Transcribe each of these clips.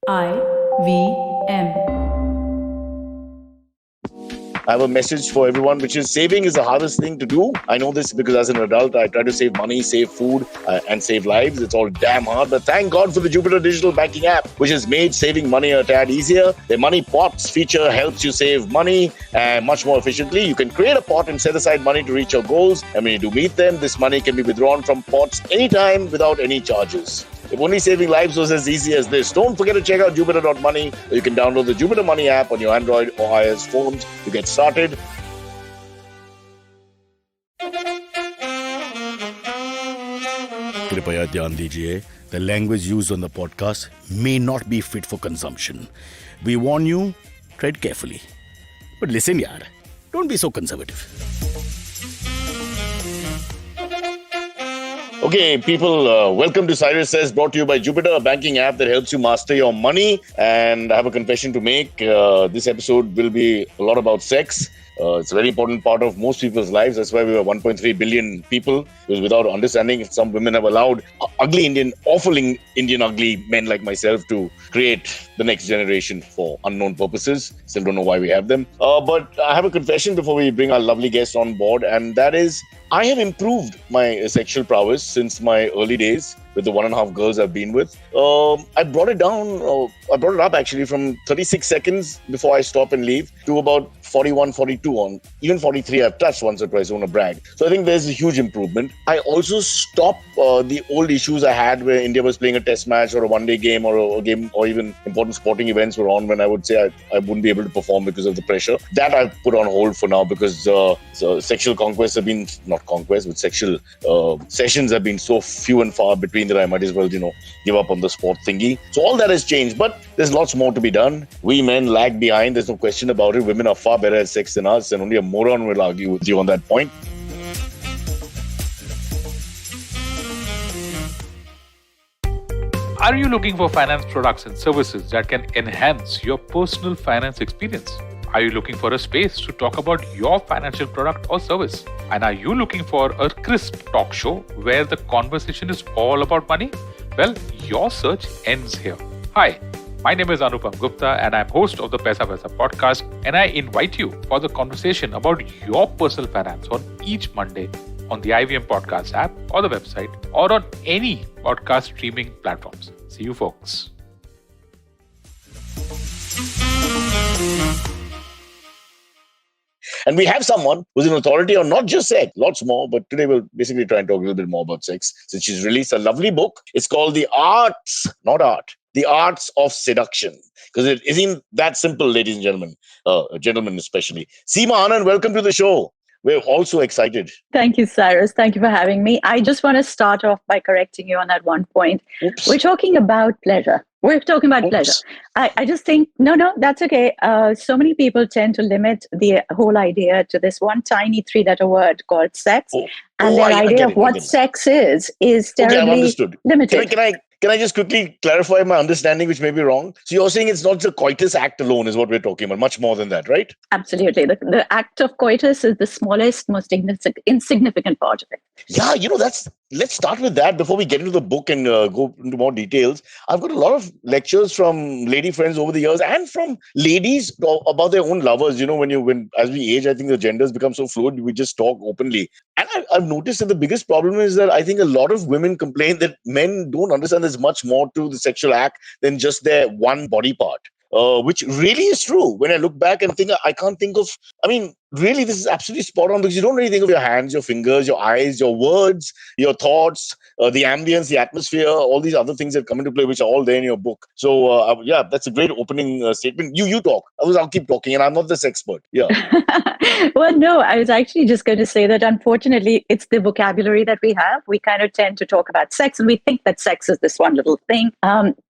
IVM. I have a message for everyone, which is saving is the hardest thing to do. I know this because as an adult, I try to save money, save food, and save lives. It's all damn hard. But thank God for the Jupiter digital banking app, which has made saving money a tad easier. The money pots feature helps you save money much more efficiently. You can create a pot and set aside money to reach your goals. And when you do meet them, this money can be withdrawn from pots anytime without any charges. If only saving lives was as easy as this. Don't forget to check out Jupiter.money. You can download the Jupiter Money app on your Android or iOS phones to get started. कृपया ध्यान दीजिए, the language used on the podcast may not be fit for consumption. We warn you, tread carefully. But listen yaar, don't be so conservative. Okay, people, welcome to Cyrus Says, brought to you by Jupiter, a banking app that helps you master your money. And I have a confession to make. This episode will be a lot about sex. It's a very important part of most people's lives. That's why we were 1.3 billion people. Because without understanding, some women have allowed awful Indian ugly men like myself to create the next generation for unknown purposes. Still don't know why we have them. But I have a confession before we bring our lovely guest on board. And that is, I have improved my sexual prowess since my early days with the 1.5 girls I've been with. I brought it up actually from 36 seconds before I stop and leave to about 41, 42 on. Even 43 I've touched once or twice, I want to brag. So I think there's a huge improvement. I also stopped the old issues I had where India was playing a test match or a one-day game or a game or even important sporting events were on when I would say I wouldn't be able to perform because of the pressure. That I've put on hold for now because sexual conquests have been, not conquests, but sexual sessions have been so few and far between that I might as well, give up on the sport thingy. So all that has changed, but there's lots more to be done. We men lag behind. There's no question about it. Women are far better at sex than us, and only a moron will argue with you on that point. Are you looking for finance products and services that can enhance your personal finance experience? Are you looking for a space to talk about your financial product or service? And are you looking for a crisp talk show where the conversation is all about money? Well, your search ends here. Hi, my name is Anupam Gupta and I'm host of the Paisa Paisa podcast, and I invite you for the conversation about your personal finance on each Monday on the IVM podcast app or the website or on any podcast streaming platforms. See you folks. And we have someone who's an authority on not just sex, lots more, but today we'll basically try and talk a little bit more about sex since she's released a lovely book. It's called The Arts, not Art, The Arts of Seduction. Because it isn't that simple, ladies and gentlemen, gentlemen especially. Seema, Anand, welcome to the show. We're also excited. Thank you, Cyrus. Thank you for having me. I just want to start off by correcting you on that one point. Oops. We're talking about pleasure. We're talking about pleasure. I just think, no, that's okay. So many people tend to limit the whole idea to this one tiny 3-letter word called sex. And their idea of what sex is terribly limited. Can I just quickly clarify my understanding, which may be wrong? So you're saying it's not the coitus act alone is what we're talking about, much more than that, right? Absolutely. The act of coitus is the smallest, most insignificant part of it. Yeah, let's start with that before we get into the book and go into more details. I've got a lot of lectures from lady friends over the years and from ladies about their own lovers. When as we age, I think the genders become so fluid, we just talk openly. And I've noticed that the biggest problem is that I think a lot of women complain that men don't understand there's much more to the sexual act than just their one body part. Which really is true. When I look back and think, I can't think of, really, this is absolutely spot on because you don't really think of your hands, your fingers, your eyes, your words, your thoughts, the ambience, the atmosphere, all these other things that come into play, which are all there in your book. So, that's a great opening statement. You talk. I'll keep talking and I'm not this expert. Yeah. Well, no, I was actually just going to say that unfortunately, it's the vocabulary that we have. We kind of tend to talk about sex and we think that sex is this one little thing.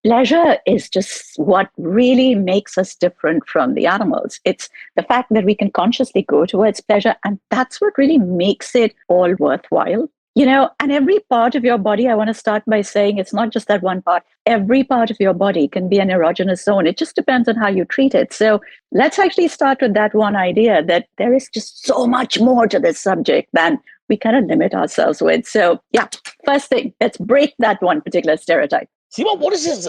Pleasure is just what really makes us different from the animals. It's the fact that we can consciously go towards pleasure, and that's what really makes it all worthwhile. And every part of your body, I want to start by saying it's not just that one part. Every part of your body can be an erogenous zone. It just depends on how you treat it. So let's actually start with that one idea that there is just so much more to this subject than we kind of limit ourselves with. So yeah, first thing, let's break that one particular stereotype. Seema, what is this?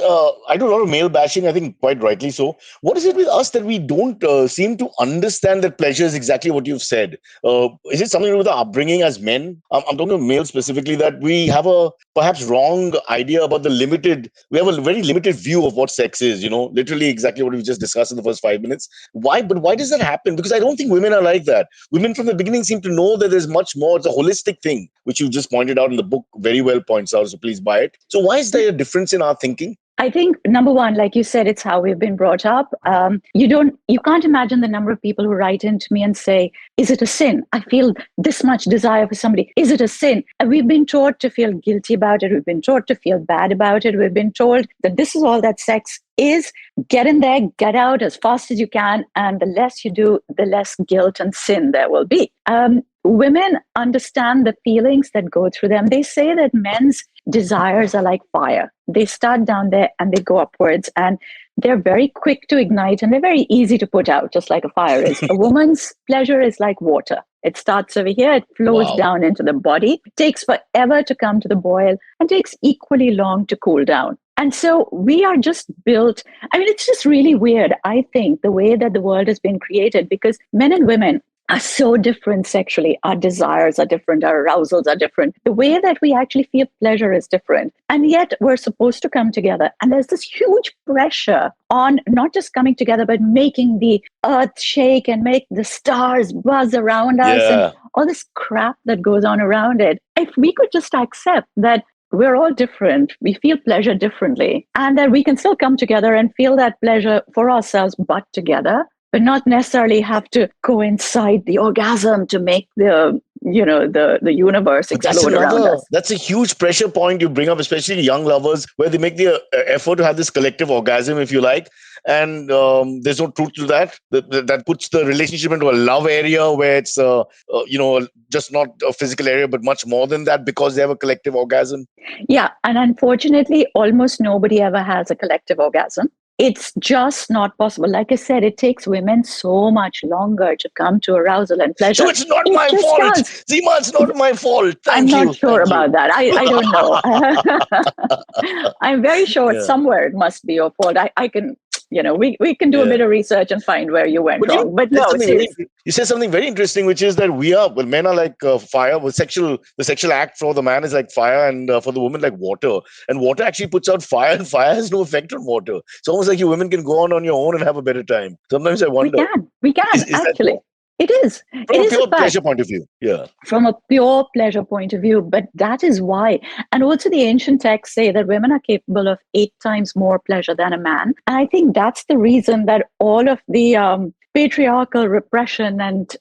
I do a lot of male bashing, I think quite rightly so. What is it with us that we don't seem to understand that pleasure is exactly what you've said? Is it something to do with our upbringing as men? I'm talking about males specifically, that we have a perhaps wrong idea about we have a very limited view of what sex is, literally exactly what we just discussed in the first 5 minutes. Why? But why does that happen? Because I don't think women are like that. Women from the beginning seem to know that there's much more. It's a holistic thing, which you just pointed out in the book, very well points out. So please buy it. So why is there a difference in our thinking? I think number one, like you said, it's how we've been brought up. You can't imagine the number of people who write into me and say, "Is it a sin? I feel this much desire for somebody. Is it a sin?" And we've been taught to feel guilty about it. We've been taught to feel bad about it. We've been told that this is all that sex is. Get in there, get out as fast as you can, and the less you do, the less guilt and sin there will be. Women understand the feelings that go through them. They say that men's desires are like fire. They start down there and they go upwards, and they're very quick to ignite and they're very easy to put out, just like a fire is. A woman's pleasure is like water. It starts over here, it flows down into the body, takes forever to come to the boil, and takes equally long to cool down. And so we are just built. I mean, it's just really weird, I think, the way that the world has been created, because men and women are so different sexually. Our desires are different. Our arousals are different. The way that we actually feel pleasure is different. And yet we're supposed to come together. And there's this huge pressure on not just coming together, but making the earth shake and make the stars buzz around us and all this crap that goes on around it. If we could just accept that we're all different, we feel pleasure differently, and that we can still come together and feel that pleasure for ourselves, but together, but not necessarily have to coincide the orgasm to make the universe explode around us. That's a huge pressure point you bring up, especially young lovers, where they make the effort to have this collective orgasm, if you like. And there's no truth to that. That puts the relationship into a love area where it's, just not a physical area, but much more than that, because they have a collective orgasm. Yeah. And unfortunately, almost nobody ever has a collective orgasm. It's just not possible. Like I said, it takes women so much longer to come to arousal and pleasure. So it's not my fault. Seema, it's not my fault. I'm not sure about that. I don't know. I'm very sure somewhere it must be your fault. I can, we can do a bit of research and find where you went wrong. But no, you said something very interesting, which is that men are like fire. The sexual act for the man is like fire, and for the woman like water. And water actually puts out fire, and fire has no effect on water. It's almost like you women can go on your own and have a better time. Sometimes I wonder. We can actually. It is. From a pure pleasure point of view. Yeah. From a pure pleasure point of view. But that is why. And also the ancient texts say that women are capable of 8 times more pleasure than a man. And I think that's the reason that all of the patriarchal repression and,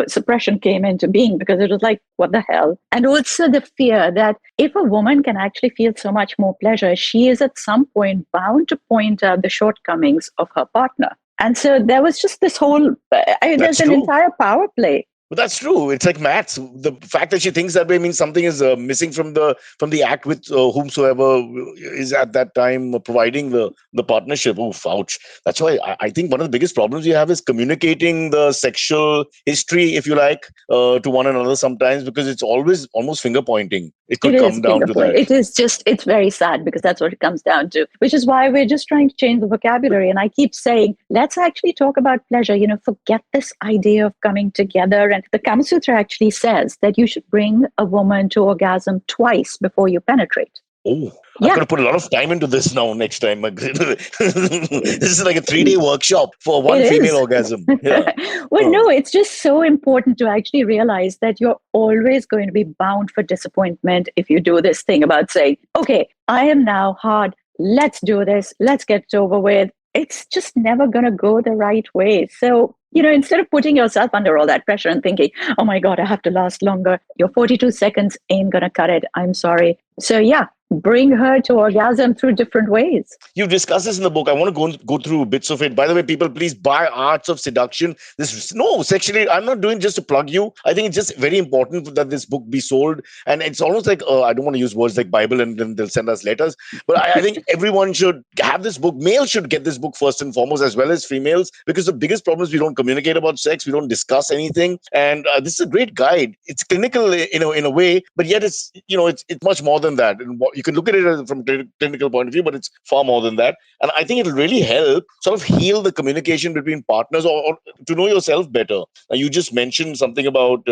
suppression came into being, because it was like, what the hell? And also the fear that if a woman can actually feel so much more pleasure, she is at some point bound to point out the shortcomings of her partner. And so there was just this whole, there's an entire power play. But that's true. It's like maths. The fact that she thinks that way means something is missing from the act with whomsoever is at that time providing the partnership. Oof, ouch. That's why I think one of the biggest problems you have is communicating the sexual history, if you like, to one another sometimes, because it's always almost finger pointing. It could come down to that. It is it's very sad, because that's what it comes down to, which is why we're just trying to change the vocabulary. And I keep saying, let's actually talk about pleasure. Forget this idea of coming together. And the Kama Sutra actually says that you should bring a woman to orgasm twice before you penetrate. Oh, I'm going to put a lot of time into this now next time. This is like a 3-day workshop for one female orgasm. Yeah. No, it's just so important to actually realize that you're always going to be bound for disappointment if you do this thing about saying, okay, I am now hard. Let's do this. Let's get it over with. It's just never going to go the right way. So, instead of putting yourself under all that pressure and thinking, oh my God, I have to last longer, your 42 seconds ain't going to cut it. I'm sorry. So bring her to orgasm through different ways. You discuss this in the book. I want to go through bits of it. By the way, people, please buy Arts of Seduction. Sexually, I'm not doing just to plug you. I think it's just very important that this book be sold. And it's almost like, I don't want to use words like Bible and then they'll send us letters. But I think everyone should have this book. Males should get this book first and foremost, as well as females, because the biggest problem is we don't communicate about sex. We don't discuss anything. And this is a great guide. It's clinical in a way, but yet it's much more than that. And You can look at it from a technical point of view, but it's far more than that. And I think it'll really help sort of heal the communication between partners, or to know yourself better. Now, you just mentioned something about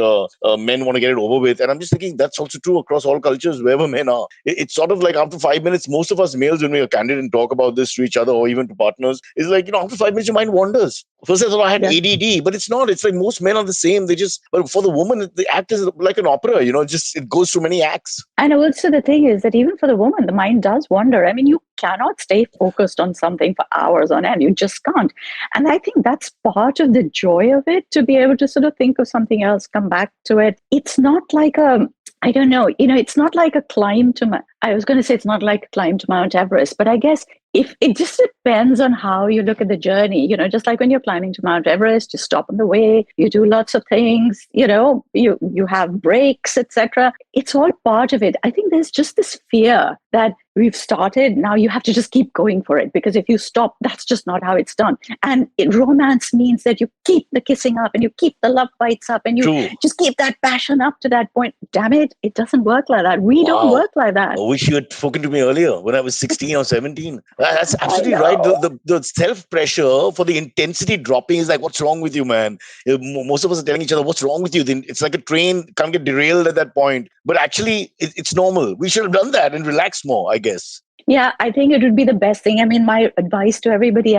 men want to get it over with. And I'm just thinking that's also true across all cultures, wherever men are. It's sort of like after 5 minutes, most of us males, when we are candid and talk about this to each other or even to partners, is like, after 5 minutes, your mind wanders. First, I thought I had ADD, but it's not. It's like most men are the same. But for the woman, the act is like an opera, it goes through many acts. And also the thing is that even for the woman, the mind does wander. I mean, you cannot stay focused on something for hours on end. You just can't. And I think that's part of the joy of it, to be able to sort of think of something else, come back to it. It's not like I don't know, it's not like a climb to, I was going to say it's not like a climb to Mount Everest, but I guess if it just depends on how you look at the journey, just like when you're climbing to Mount Everest, you stop on the way, you do lots of things, you have breaks, etc. It's all part of it. I think there's just this fear that we've started. Now you have to just keep going for it, because if you stop, that's just not how it's done. And romance means that you keep the kissing up and you keep the love bites up and you just keep that passion up to that point. Damn it doesn't work like that. We don't work like that. I wish you had spoken to me earlier when I was 16 or 17. That's absolutely right. The self-pressure for the intensity dropping is like, what's wrong with you, man? Most of us are telling each other, what's wrong with you? Then it's like a train can't get derailed at that point. But actually, it's normal. We should have done that and relaxed more, I guess. Yeah, I think it would be the best thing. I mean, my advice to everybody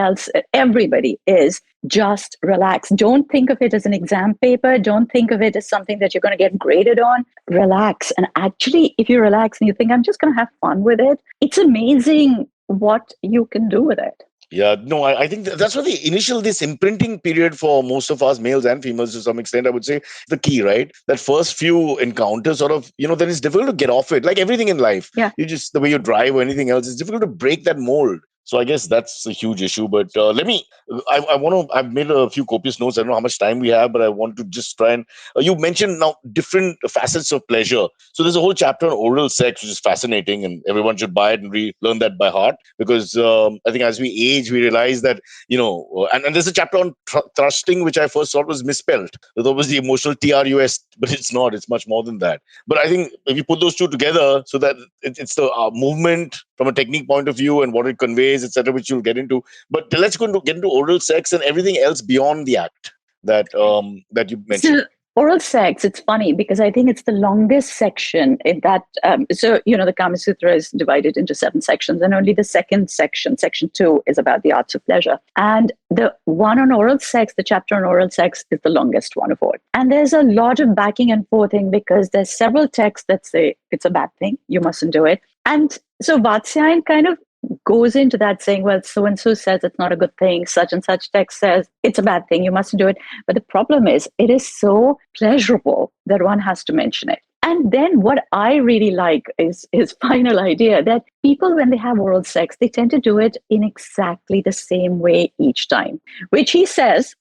is just relax. Don't think of it as an exam paper. Don't think of it as something that you're going to get graded on. Relax. And actually, if you relax and you think, I'm just going to have fun with it, it's amazing what you can do with it. Yeah, no, I think that's what this imprinting period for most of us, males and females to some extent, I would say, the key, right? That first few encounters sort of, then it's difficult to get off it. Like everything in life. Yeah. The way you drive or anything else, it's difficult to break that mold. So I guess that's a huge issue. But I've made a few copious notes. I don't know how much time we have, but I want to just try and, you mentioned now different facets of pleasure. So there's a whole chapter on oral sex, which is fascinating, and everyone should buy it and learn that by heart. Because I think as we age, we realize that, and there's a chapter on thrusting, which I first thought was misspelled. That was the emotional TRUS, but it's not. It's much more than that. But I think if you put those two together, so that it's the movement from a technique point of view and what it conveys, etc., which you'll get into. But let's get into oral sex and everything else beyond the act that you mentioned. So, oral sex, it's funny because I think it's the longest section in that. The Kama Sutra is divided into 7 sections, and only the second section, section 2, is about the arts of pleasure. And the one on oral sex, the chapter on oral sex, is the longest one of all. And there's a lot of backing and forthing because there's several texts that say it's a bad thing, you mustn't do it. And so Vatsyayan kind of goes into that saying, well, so-and-so says it's not a good thing, such and such text says it's a bad thing, you mustn't do it. But the problem is, it is so pleasurable that one has to mention it. And then what I really like is his final idea that people, when they have oral sex, they tend to do it in exactly the same way each time, which he says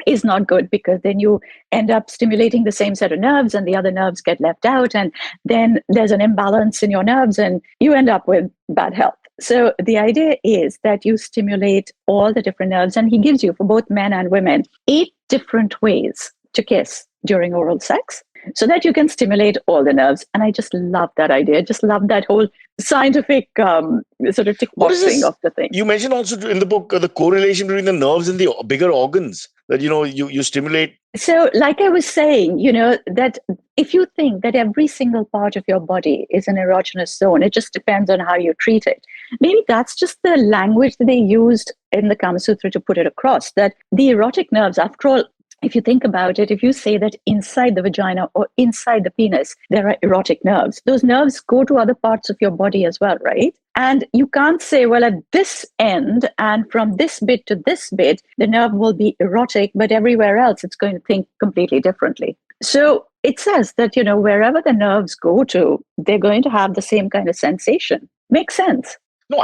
is not good, because then you end up stimulating the same set of nerves and the other nerves get left out. And then there's an imbalance in your nerves and you end up with bad health. So the idea is that you stimulate all the different nerves, and he gives you, for both men and women, 8 different ways to kiss during oral sex so that you can stimulate all the nerves. And I just love that idea. I just love that whole scientific sort of tick boxing of the thing. You mentioned also in the book the correlation between the nerves and the bigger organs that, you stimulate. So like I was saying, that if you think that every single part of your body is an erogenous zone, it just depends on how you treat it. Maybe that's just the language that they used in the Kama Sutra to put it across, that the erotic nerves, after all, if you think about it, if you say that inside the vagina or inside the penis, there are erotic nerves, those nerves go to other parts of your body as well, right? And you can't say, well, at this end and from this bit to this bit, the nerve will be erotic, but everywhere else it's going to think completely differently. So it says that, wherever the nerves go to, they're going to have the same kind of sensation. Makes sense. No,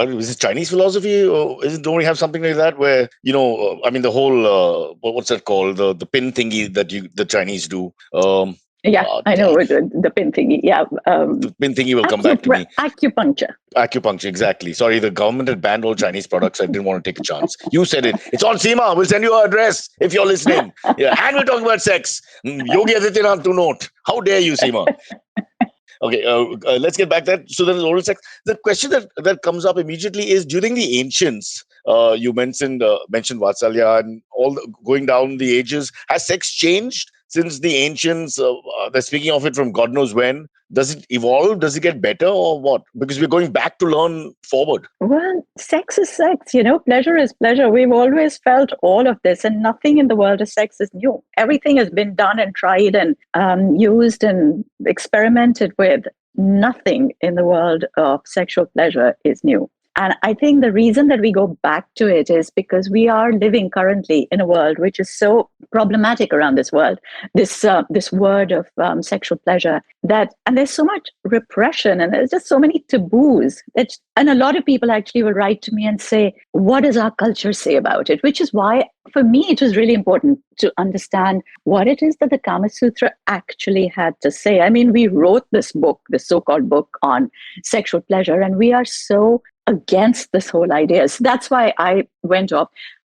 is it Chinese philosophy, or don't we have something like that where, the whole, what's that called? The pin thingy that the Chinese do. I know the pin thingy. Yeah. The pin thingy will come back to me. Acupuncture, exactly. Sorry, the government had banned all Chinese products. I didn't want to take a chance. You said it. It's on Seema. We'll send you our address if you're listening. Yeah, and we're talking about sex. Yogi Adityanath to note. How dare you, Seema? Okay, let's get back to that. So then oral sex. The question that comes up immediately is during the ancients. You mentioned Vatsalya and going down the ages. Has sex changed since the ancients? They're speaking of it from God knows when. Does it evolve? Does it get better or what? Because we're going back to learn forward. Well, sex is sex, pleasure is pleasure. We've always felt all of this, and nothing in the world of sex is new. Everything has been done and tried and used and experimented with. Nothing in the world of sexual pleasure is new. And I think the reason that we go back to it is because we are living currently in a world which is so problematic around this world, this word of sexual pleasure, and there's so much repression and there's just so many taboos. And a lot of people actually will write to me and say, what does our culture say about it? Which is why, for me, it was really important to understand what it is that the Kama Sutra actually had to say. I mean, we wrote this book, this so-called book on sexual pleasure, and we are so against this whole idea. So that's why I went off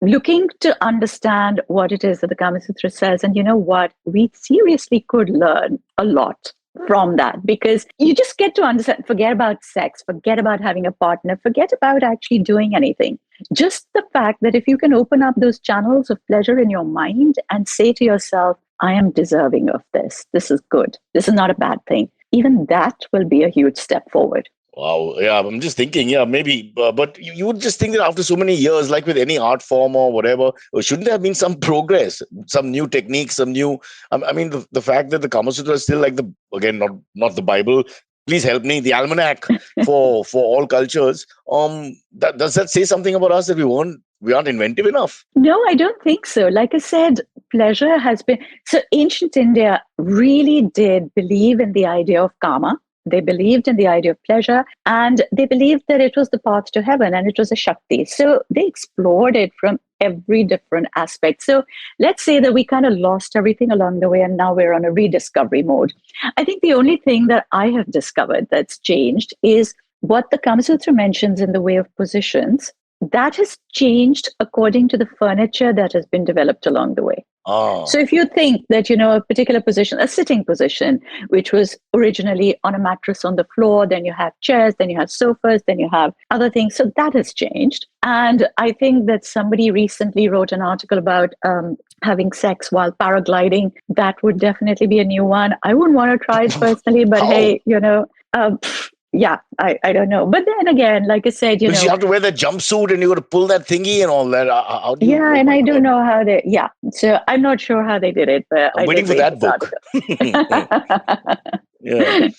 looking to understand what it is that the Kama Sutra says. And you know what? We seriously could learn a lot from that, because you just get to understand, forget about sex, forget about having a partner, forget about actually doing anything. Just the fact that if you can open up those channels of pleasure in your mind and say to yourself, I am deserving of this. This is good. This is not a bad thing. Even that will be a huge step forward. Wow. Yeah, I'm just thinking, maybe, but you would just think that after so many years, like with any art form or whatever, shouldn't there have been some progress, some new techniques, some new, I mean, the fact that the Kama Sutra is still like again, not the Bible, please help me, the almanac for all cultures. Does that say something about us that we aren't inventive enough? No, I don't think so. Like I said, pleasure has been, so ancient India really did believe in the idea of karma. They believed in the idea of pleasure, and they believed that it was the path to heaven and it was a Shakti. So they explored it from every different aspect. So let's say that we kind of lost everything along the way and now we're on a rediscovery mode. I think the only thing that I have discovered that's changed is what the Kama Sutra mentions in the way of positions. That has changed according to the furniture that has been developed along the way. Oh. So if you think that, a particular position, a sitting position, which was originally on a mattress on the floor, then you have chairs, then you have sofas, then you have other things. So that has changed. And I think that somebody recently wrote an article about having sex while paragliding. That would definitely be a new one. I wouldn't want to try it personally, but hey, yeah, I don't know. But then again, like I said, because you have to wear the jumpsuit and you got to pull that thingy and all that. How do you? Yeah, and I don't know how they. Yeah, so I'm not sure how they did it, but I'm waiting for that book. Yeah.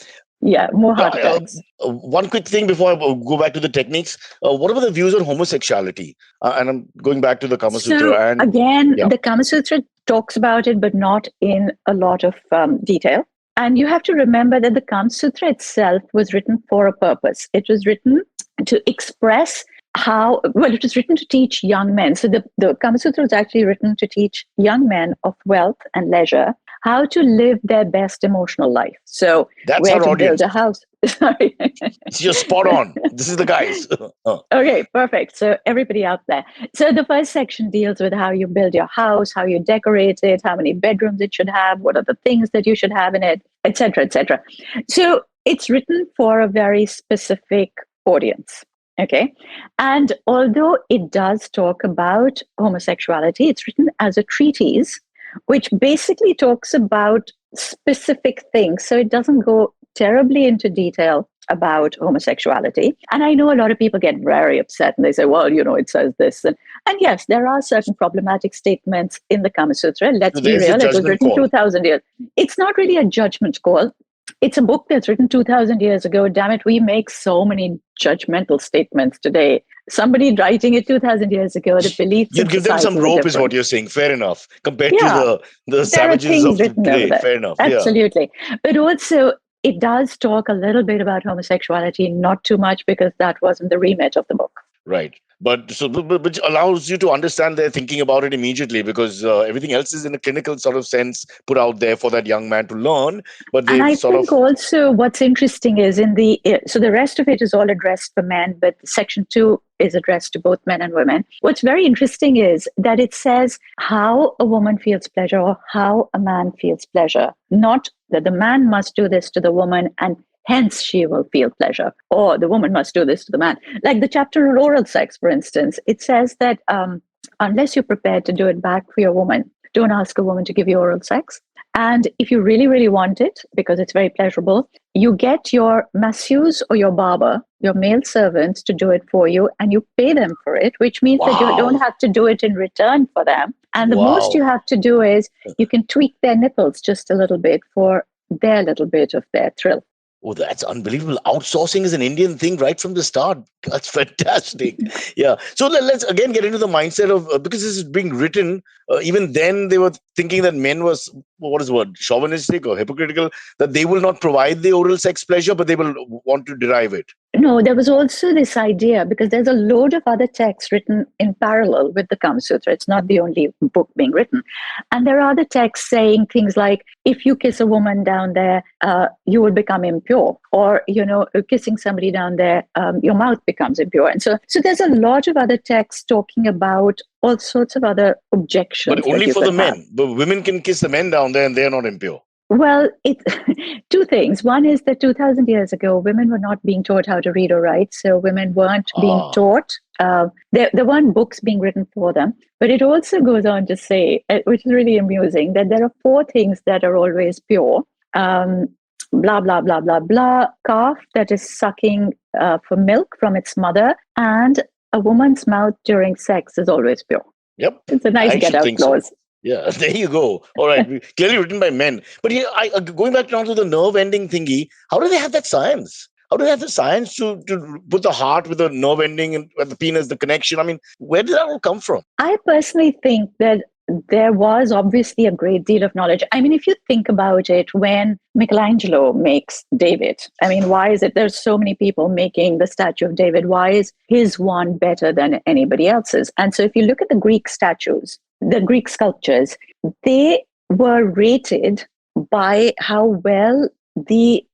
Yeah, more hard facts. One quick thing before I go back to the techniques. What about the views on homosexuality? And I'm going back to the Kama Sutra. So And again, the Kama Sutra talks about it, but not in a lot of detail. And you have to remember that the Kama Sutra itself was written for a purpose. It was written to express it was written to teach young men. So the Kama Sutra was actually written to teach young men of wealth and leisure how to live their best emotional life. So that's where our to audience. build a house. Sorry. You're spot on. This is the guys. Okay, perfect. So everybody out there. So the first section deals with how you build your house, how you decorate it, how many bedrooms it should have, what are the things that you should have in it, etc., etc. So it's written for a very specific audience. Okay. And although it does talk about homosexuality, it's written as a treatise, which basically talks about specific things. So it doesn't go terribly into detail about homosexuality. And I know a lot of people get very upset and they say, well, it says this. And yes, there are certain problematic statements in the Kama Sutra. Let's be real. It was written 2,000 years. It's not really a judgment call. It's a book that's written 2,000 years ago. Damn it, we make so many judgmental statements today. Somebody writing it 2,000 years ago, the beliefs. You'd give them some rope, is what you're saying. Fair enough. Compared to the savages of today. Fair enough. Absolutely. Yeah. But also, it does talk a little bit about homosexuality, not too much, because that wasn't the remit of the book. Right. But which allows you to understand their thinking about it immediately, because everything else is in a clinical sort of sense put out there for that young man to learn. But they also what's interesting is so the rest of it is all addressed for men, but section 2 is addressed to both men and women. What's very interesting is that it says how a woman feels pleasure or how a man feels pleasure, not that the man must do this to the woman and hence she will feel pleasure. Or the woman must do this to the man. Like the chapter on oral sex, for instance, it says that unless you're prepared to do it back for your woman, don't ask a woman to give you oral sex. And if you really, really want it, because it's very pleasurable, you get your masseuse or your barber, your male servants, to do it for you, and you pay them for it, which means that you don't have to do it in return for them. And the most you have to do is you can tweak their nipples just a little bit for their little bit of their thrill. Oh, that's unbelievable. Outsourcing is an Indian thing right from the start. That's fantastic. Yeah. So let's again get into the mindset of, because this is being written, even then they were thinking that men was, what is the word, chauvinistic or hypocritical, that they will not provide the oral sex pleasure, but they will want to derive it. No, there was also this idea, because there's a load of other texts written in parallel with the Kama Sutra. It's not the only book being written. And there are other texts saying things like, if you kiss a woman down there, you will become impure. Or, kissing somebody down there, your mouth becomes impure. And so there's a lot of other texts talking about all sorts of other objections. But only for the men. The women can kiss the men down there and they're not impure. Well, two things. One is that 2,000 years ago, women were not being taught how to read or write. So women weren't being taught. There weren't books being written for them. But it also goes on to say, which is really amusing, that there are 4 things that are always pure. Blah, blah, blah, blah, blah. Calf that is sucking for milk from its mother. And a woman's mouth during sex is always pure. Yep. It's a nice get-out clause. So. Yeah, there you go. All right. Clearly written by men. But here, going back now to the nerve ending thingy, how do they have that science? How do they have the science to put the heart with the nerve ending and the penis, the connection? I mean, where did that all come from? I personally think that there was obviously a great deal of knowledge. I mean, if you think about it, when Michelangelo makes David, I mean, why is it there's so many people making the statue of David? Why is his one better than anybody else's? And so if you look at the Greek statues, the Greek sculptures, they were rated by how well the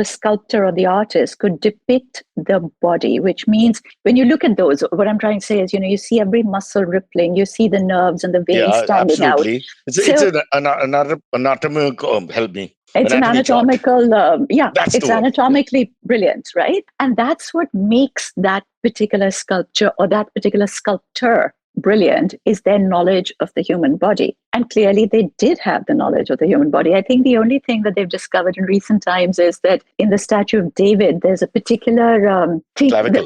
sculptor or the artist could depict the body, which means when you look at those, what I'm trying to say is, you see every muscle rippling, you see the nerves and the veins standing absolutely. out. It's an anatomical, help me. It's an anatomical, it's anatomically brilliant, right? And that's what makes that particular sculpture or that particular sculptor brilliant, is their knowledge of the human body. And clearly they did have the knowledge of the human body. I think the only thing that they've discovered in recent times is that in the statue of David, there's a particular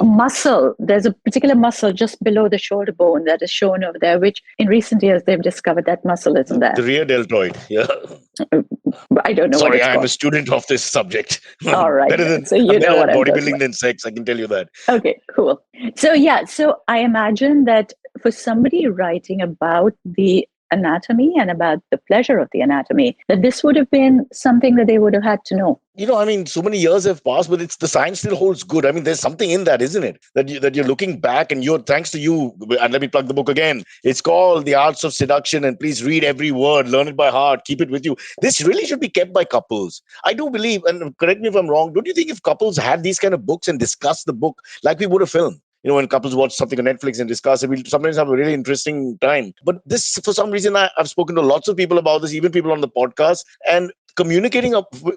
muscle. There's a particular muscle just below the shoulder bone that is shown over there, which in recent years they've discovered that muscle isn't there. The rear deltoid, yeah. I don't know. Sorry, I'm a student of this subject. All right. Better than bodybuilding than sex, I can tell you that. Okay, cool. So I imagine that for somebody writing about the anatomy and about the pleasure of the anatomy, that this would have been something that they would have had to know. So many years have passed, but the science still holds good. I mean, there's something in that, isn't it? That you're looking back, and thanks to you, and let me plug the book again. It's called The Arts of Seduction, and please read every word, learn it by heart, keep it with you. This really should be kept by couples. I do believe, and correct me if I'm wrong, don't you think if couples had these kind of books and discussed the book like we would a film? When couples watch something on Netflix and discuss it, we'll sometimes have a really interesting time. But this, for some reason, I've spoken to lots of people about this, even people on the podcast, and communicating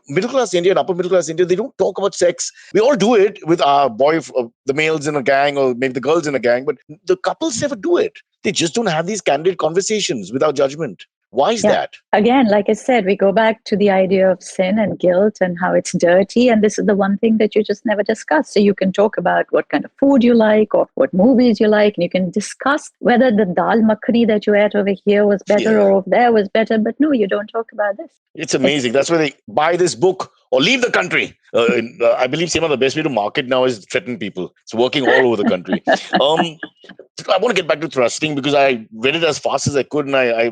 middle-class India and upper-middle-class India, they don't talk about sex. We all do it with our the males in a gang or maybe the girls in a gang, but the couples never do it. They just don't have these candid conversations without judgment. Why is that? Again, like I said, we go back to the idea of sin and guilt and how it's dirty. And this is the one thing that you just never discuss. So you can talk about what kind of food you like or what movies you like. And you can discuss whether the dal makhani that you ate over here was better or over there was better. But no, you don't talk about this. It's amazing. That's why they buy this book or leave the country. I believe, Seema, the best way to market now is threaten people. It's working all over the country. I want to get back to thrusting because I read it as fast as I could, and I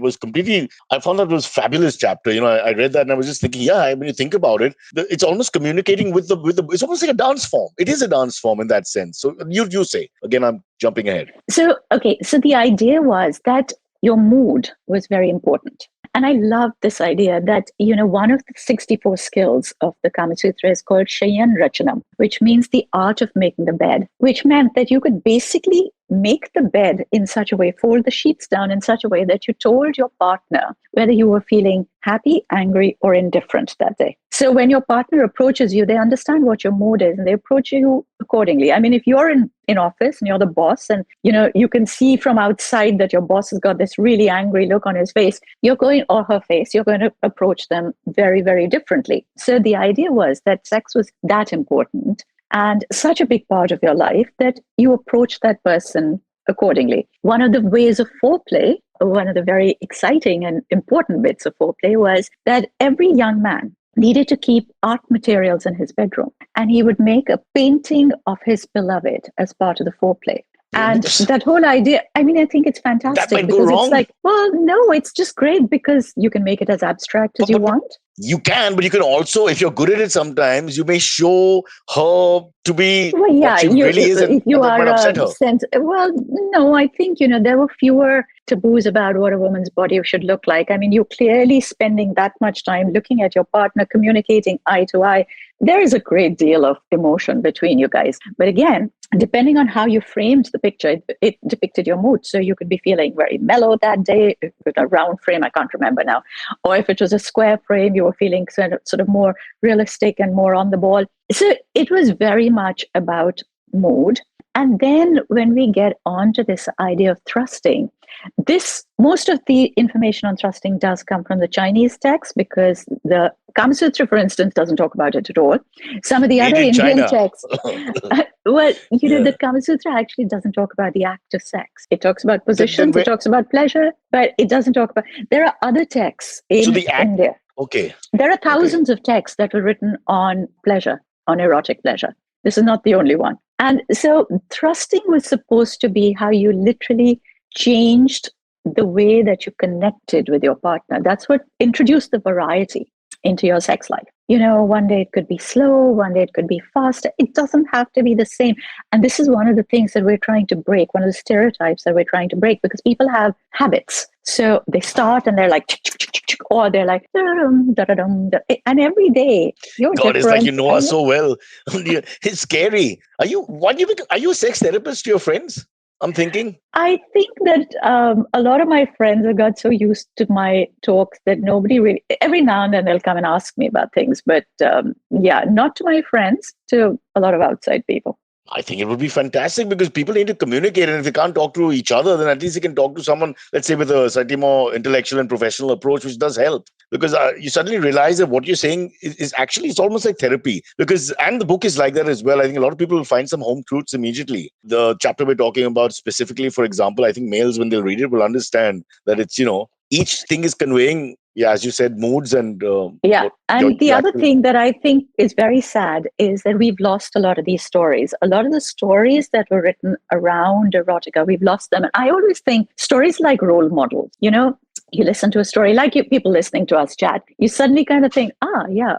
found that it was a fabulous chapter. I read that and I was just thinking, when you think about it, it's almost communicating with the. It's almost like a dance form. It is a dance form in that sense. So you say again. I'm jumping ahead. So the idea was that your mood was very important. And I love this idea that, one of the 64 skills of the Kama Sutra is called Shayan Rachanam, which means the art of making the bed, which meant that you could basically make the bed in such a way, fold the sheets down in such a way that you told your partner whether you were feeling happy, angry, or indifferent that day. So when your partner approaches you, they understand what your mood is and they approach you accordingly. I mean, if you're in office and you're the boss and, you can see from outside that your boss has got this really angry look on his face, you're going, or her face, you're going to approach them very, very differently. So the idea was that sex was that important and such a big part of your life that you approach that person accordingly. One of the ways of foreplay, one of the very exciting and important bits of foreplay was that every young man needed to keep art materials in his bedroom. And he would make a painting of his beloved as part of the foreplay. And that whole idea, I mean, I think it's fantastic. That might go wrong. It's like, well, no, it's just great because you can make it as abstract as you want. You can, but you can also, if you're good at it sometimes, you may show her to be what she really is and you that might upset her. Well, no, I think, there were fewer taboos about what a woman's body should look like. I mean, you're clearly spending that much time looking at your partner, communicating eye to eye. There is a great deal of emotion between you guys. But again, depending on how you framed the picture, it depicted your mood. So you could be feeling very mellow that day with a round frame, I can't remember now. Or if it was a square frame, you were feeling sort of more realistic and more on the ball. So it was very much about mood. And then when we get on to this idea of thrusting, most of the information on thrusting does come from the Chinese text because the Kama Sutra, for instance, doesn't talk about it at all. Some of the other Indian texts, the Kama Sutra actually doesn't talk about the act of sex. It talks about positions, it talks about pleasure, but it doesn't talk about... There are other texts in India. Okay. There are thousands of texts that were written on pleasure, on erotic pleasure. This is not the only one. And so thrusting was supposed to be how you literally changed the way that you connected with your partner. That's what introduced the variety into your sex life. One day it could be slow, one day it could be faster. It doesn't have to be the same. And this is one of the things that we're trying to break, one of the stereotypes that we're trying to break, because people have habits. So they start and they're like, or they're like, and every day you're God, different. it's like you know us so well. It's scary. Are you a sex therapist to your friends? I'm thinking. I think that a lot of my friends have got so used to my talks that nobody really, every now and then they'll come and ask me about things. But not to my friends, to a lot of outside people. I think it would be fantastic because people need to communicate. And if they can't talk to each other, then at least they can talk to someone, let's say, with a slightly more intellectual and professional approach, which does help. Because you suddenly realize that what you're saying is actually, it's almost like therapy. And the book is like that as well. I think a lot of people will find some home truths immediately. The chapter we're talking about specifically, for example, I think males, when they'll read it, will understand that it's, each thing is conveying, as you said, moods and... and the other thing that I think is very sad is that we've lost a lot of these stories. A lot of the stories that were written around erotica, we've lost them. And I always think stories like role models, you listen to a story like people listening to us chat, you suddenly kind of think,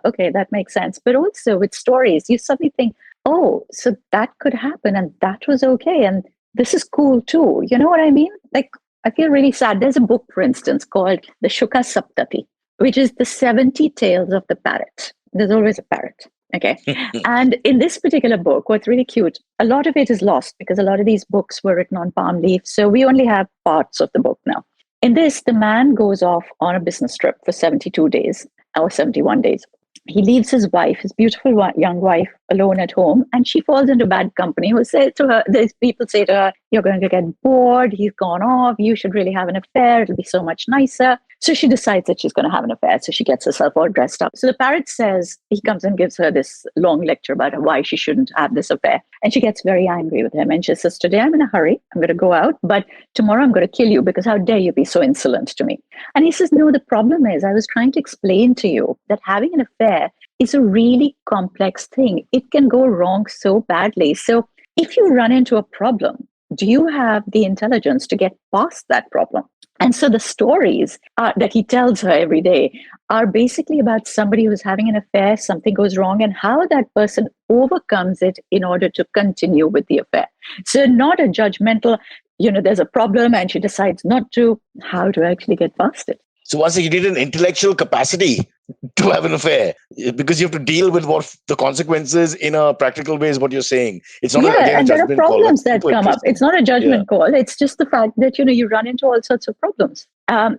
okay, that makes sense. But also with stories, you suddenly think, oh, so that could happen and that was okay. And this is cool too. You know what I mean? Like, I feel really sad. There's a book, for instance, called The Shuka Saptati, which is the 70 tales of the parrot. There's always a parrot. Okay. And in this particular book, what's really cute, a lot of it is lost because a lot of these books were written on palm leaf. So we only have parts of the book now. In this, the man goes off on a business trip for 72 days or 71 days. He leaves his wife, his beautiful young wife, alone at home, and she falls into bad company. Who say to her, these people say to her, "You're going to get bored. He's gone off. You should really have an affair. It'll be so much nicer." So she decides that she's going to have an affair. So she gets herself all dressed up. So the parrot says, he comes and gives her this long lecture about why she shouldn't have this affair. And she gets very angry with him. And she says, "Today I'm in a hurry. I'm going to go out. But tomorrow I'm going to kill you because how dare you be so insolent to me?" And he says, "No, the problem is I was trying to explain to you that having an affair is a really complex thing. It can go wrong so badly. So if you run into a problem, do you have the intelligence to get past that problem?" And so the stories that he tells her every day are basically about somebody who's having an affair, something goes wrong, and how that person overcomes it in order to continue with the affair. So not a judgmental, there's a problem and she decides not to, how to actually get past it. So once you need an intellectual capacity to have an affair, because you have to deal with what the consequences in a practical way is what you're saying. It's not again a And there are judgment call. problems That's that super come up. interesting. It's not a judgment call. It's just the fact that, you run into all sorts of problems.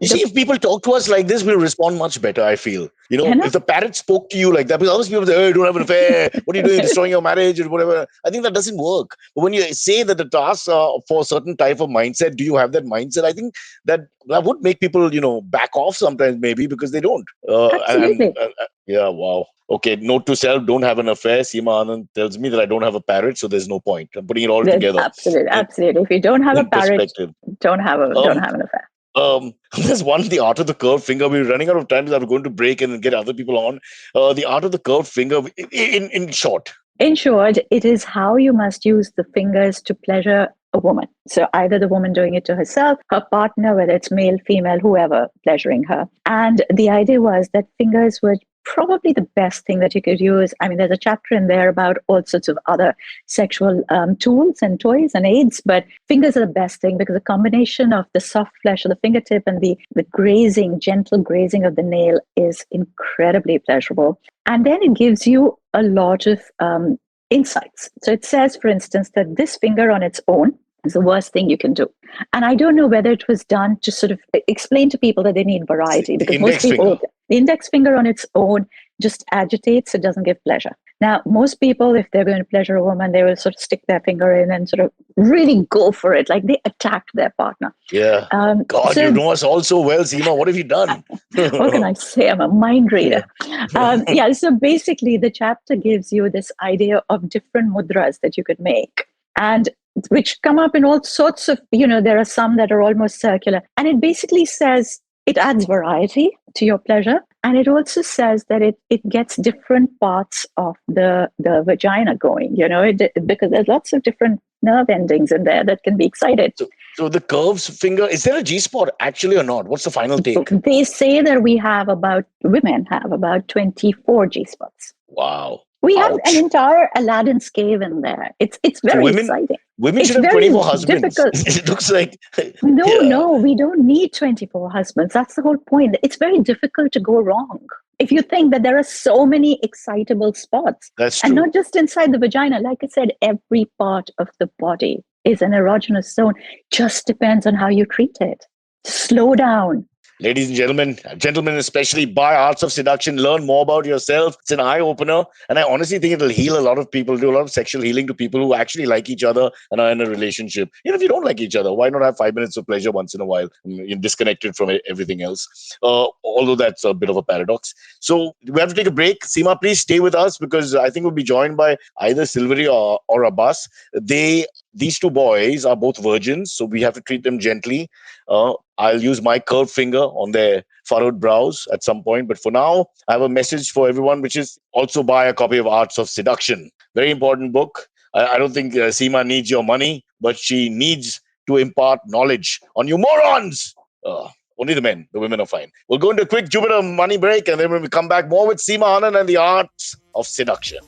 You see, if people talk to us like this, we'll respond much better, I feel. If the parrot spoke to you like that, because other people say, hey, don't have an affair. What are you doing? Destroying your marriage or whatever. I think that doesn't work. But when you say that the tasks are for a certain type of mindset, do you have that mindset? I think that would make people, back off sometimes maybe because they don't. Absolutely. Yeah, wow. Okay, note to self, don't have an affair. Seema Anand tells me that I don't have a parrot, so there's no point. I'm putting it all together. Absolutely. If you don't have a parrot, don't have an affair. There's one, the art of the curved finger. We're running out of time because I'm going to break and get other people on. The art of the curved finger, in short. In short, it is how you must use the fingers to pleasure a woman. So either the woman doing it to herself, her partner, whether it's male, female, whoever, pleasuring her. And the idea was that fingers were probably the best thing that you could use. I mean, there's a chapter in there about all sorts of other sexual tools and toys and aids, but fingers are the best thing because the combination of the soft flesh of the fingertip and the gentle grazing of the nail is incredibly pleasurable. And then it gives you a lot of insights. So it says, for instance, that this finger on its own is the worst thing you can do. And I don't know whether it was done to sort of explain to people that they need variety, because most people, the index finger on its own just agitates, it doesn't give pleasure. Now, most people, if they're going to pleasure a woman, they will sort of stick their finger in and sort of really go for it, like they attack their partner. Yeah. God, you know us all so well, Seema. What have you done? What can I say? I'm a mind reader. So basically, the chapter gives you this idea of different mudras that you could make, and which come up in all sorts of, there are some that are almost circular. And it basically says it adds variety to your pleasure. And it also says that it gets different parts of the vagina going, because there's lots of different nerve endings in there that can be excited. So the curves finger, is there a G-spot actually or not? What's the final take? They say that women have about 24 G-spots. Wow. We have an entire Aladdin's cave in there. It's very exciting. Women should have 24 husbands. It looks like... No, we don't need 24 husbands. That's the whole point. It's very difficult to go wrong. If you think that there are so many excitable spots. That's true. And not just inside the vagina. Like I said, every part of the body is an erogenous zone. Just depends on how you treat it. Slow down. Ladies and gentlemen especially, buy Arts of Seduction. Learn more about yourself. It's an eye-opener. And I honestly think it'll heal a lot of people, do a lot of sexual healing to people who actually like each other and are in a relationship. If you don't like each other, why not have 5 minutes of pleasure once in a while? You're disconnected from everything else. Although that's a bit of a paradox. So we have to take a break. Seema, please stay with us because I think we'll be joined by either Silvery or Abbas. These two boys are both virgins, so we have to treat them gently. I'll use my curved finger on their furrowed brows at some point. But for now, I have a message for everyone, which is also buy a copy of Arts of Seduction. Very important book. I don't think Seema needs your money, but she needs to impart knowledge on you morons. Only the women are fine. We'll go into a quick Jupiter money break, and then when we come back, more with Seema Anand and the Arts of Seduction.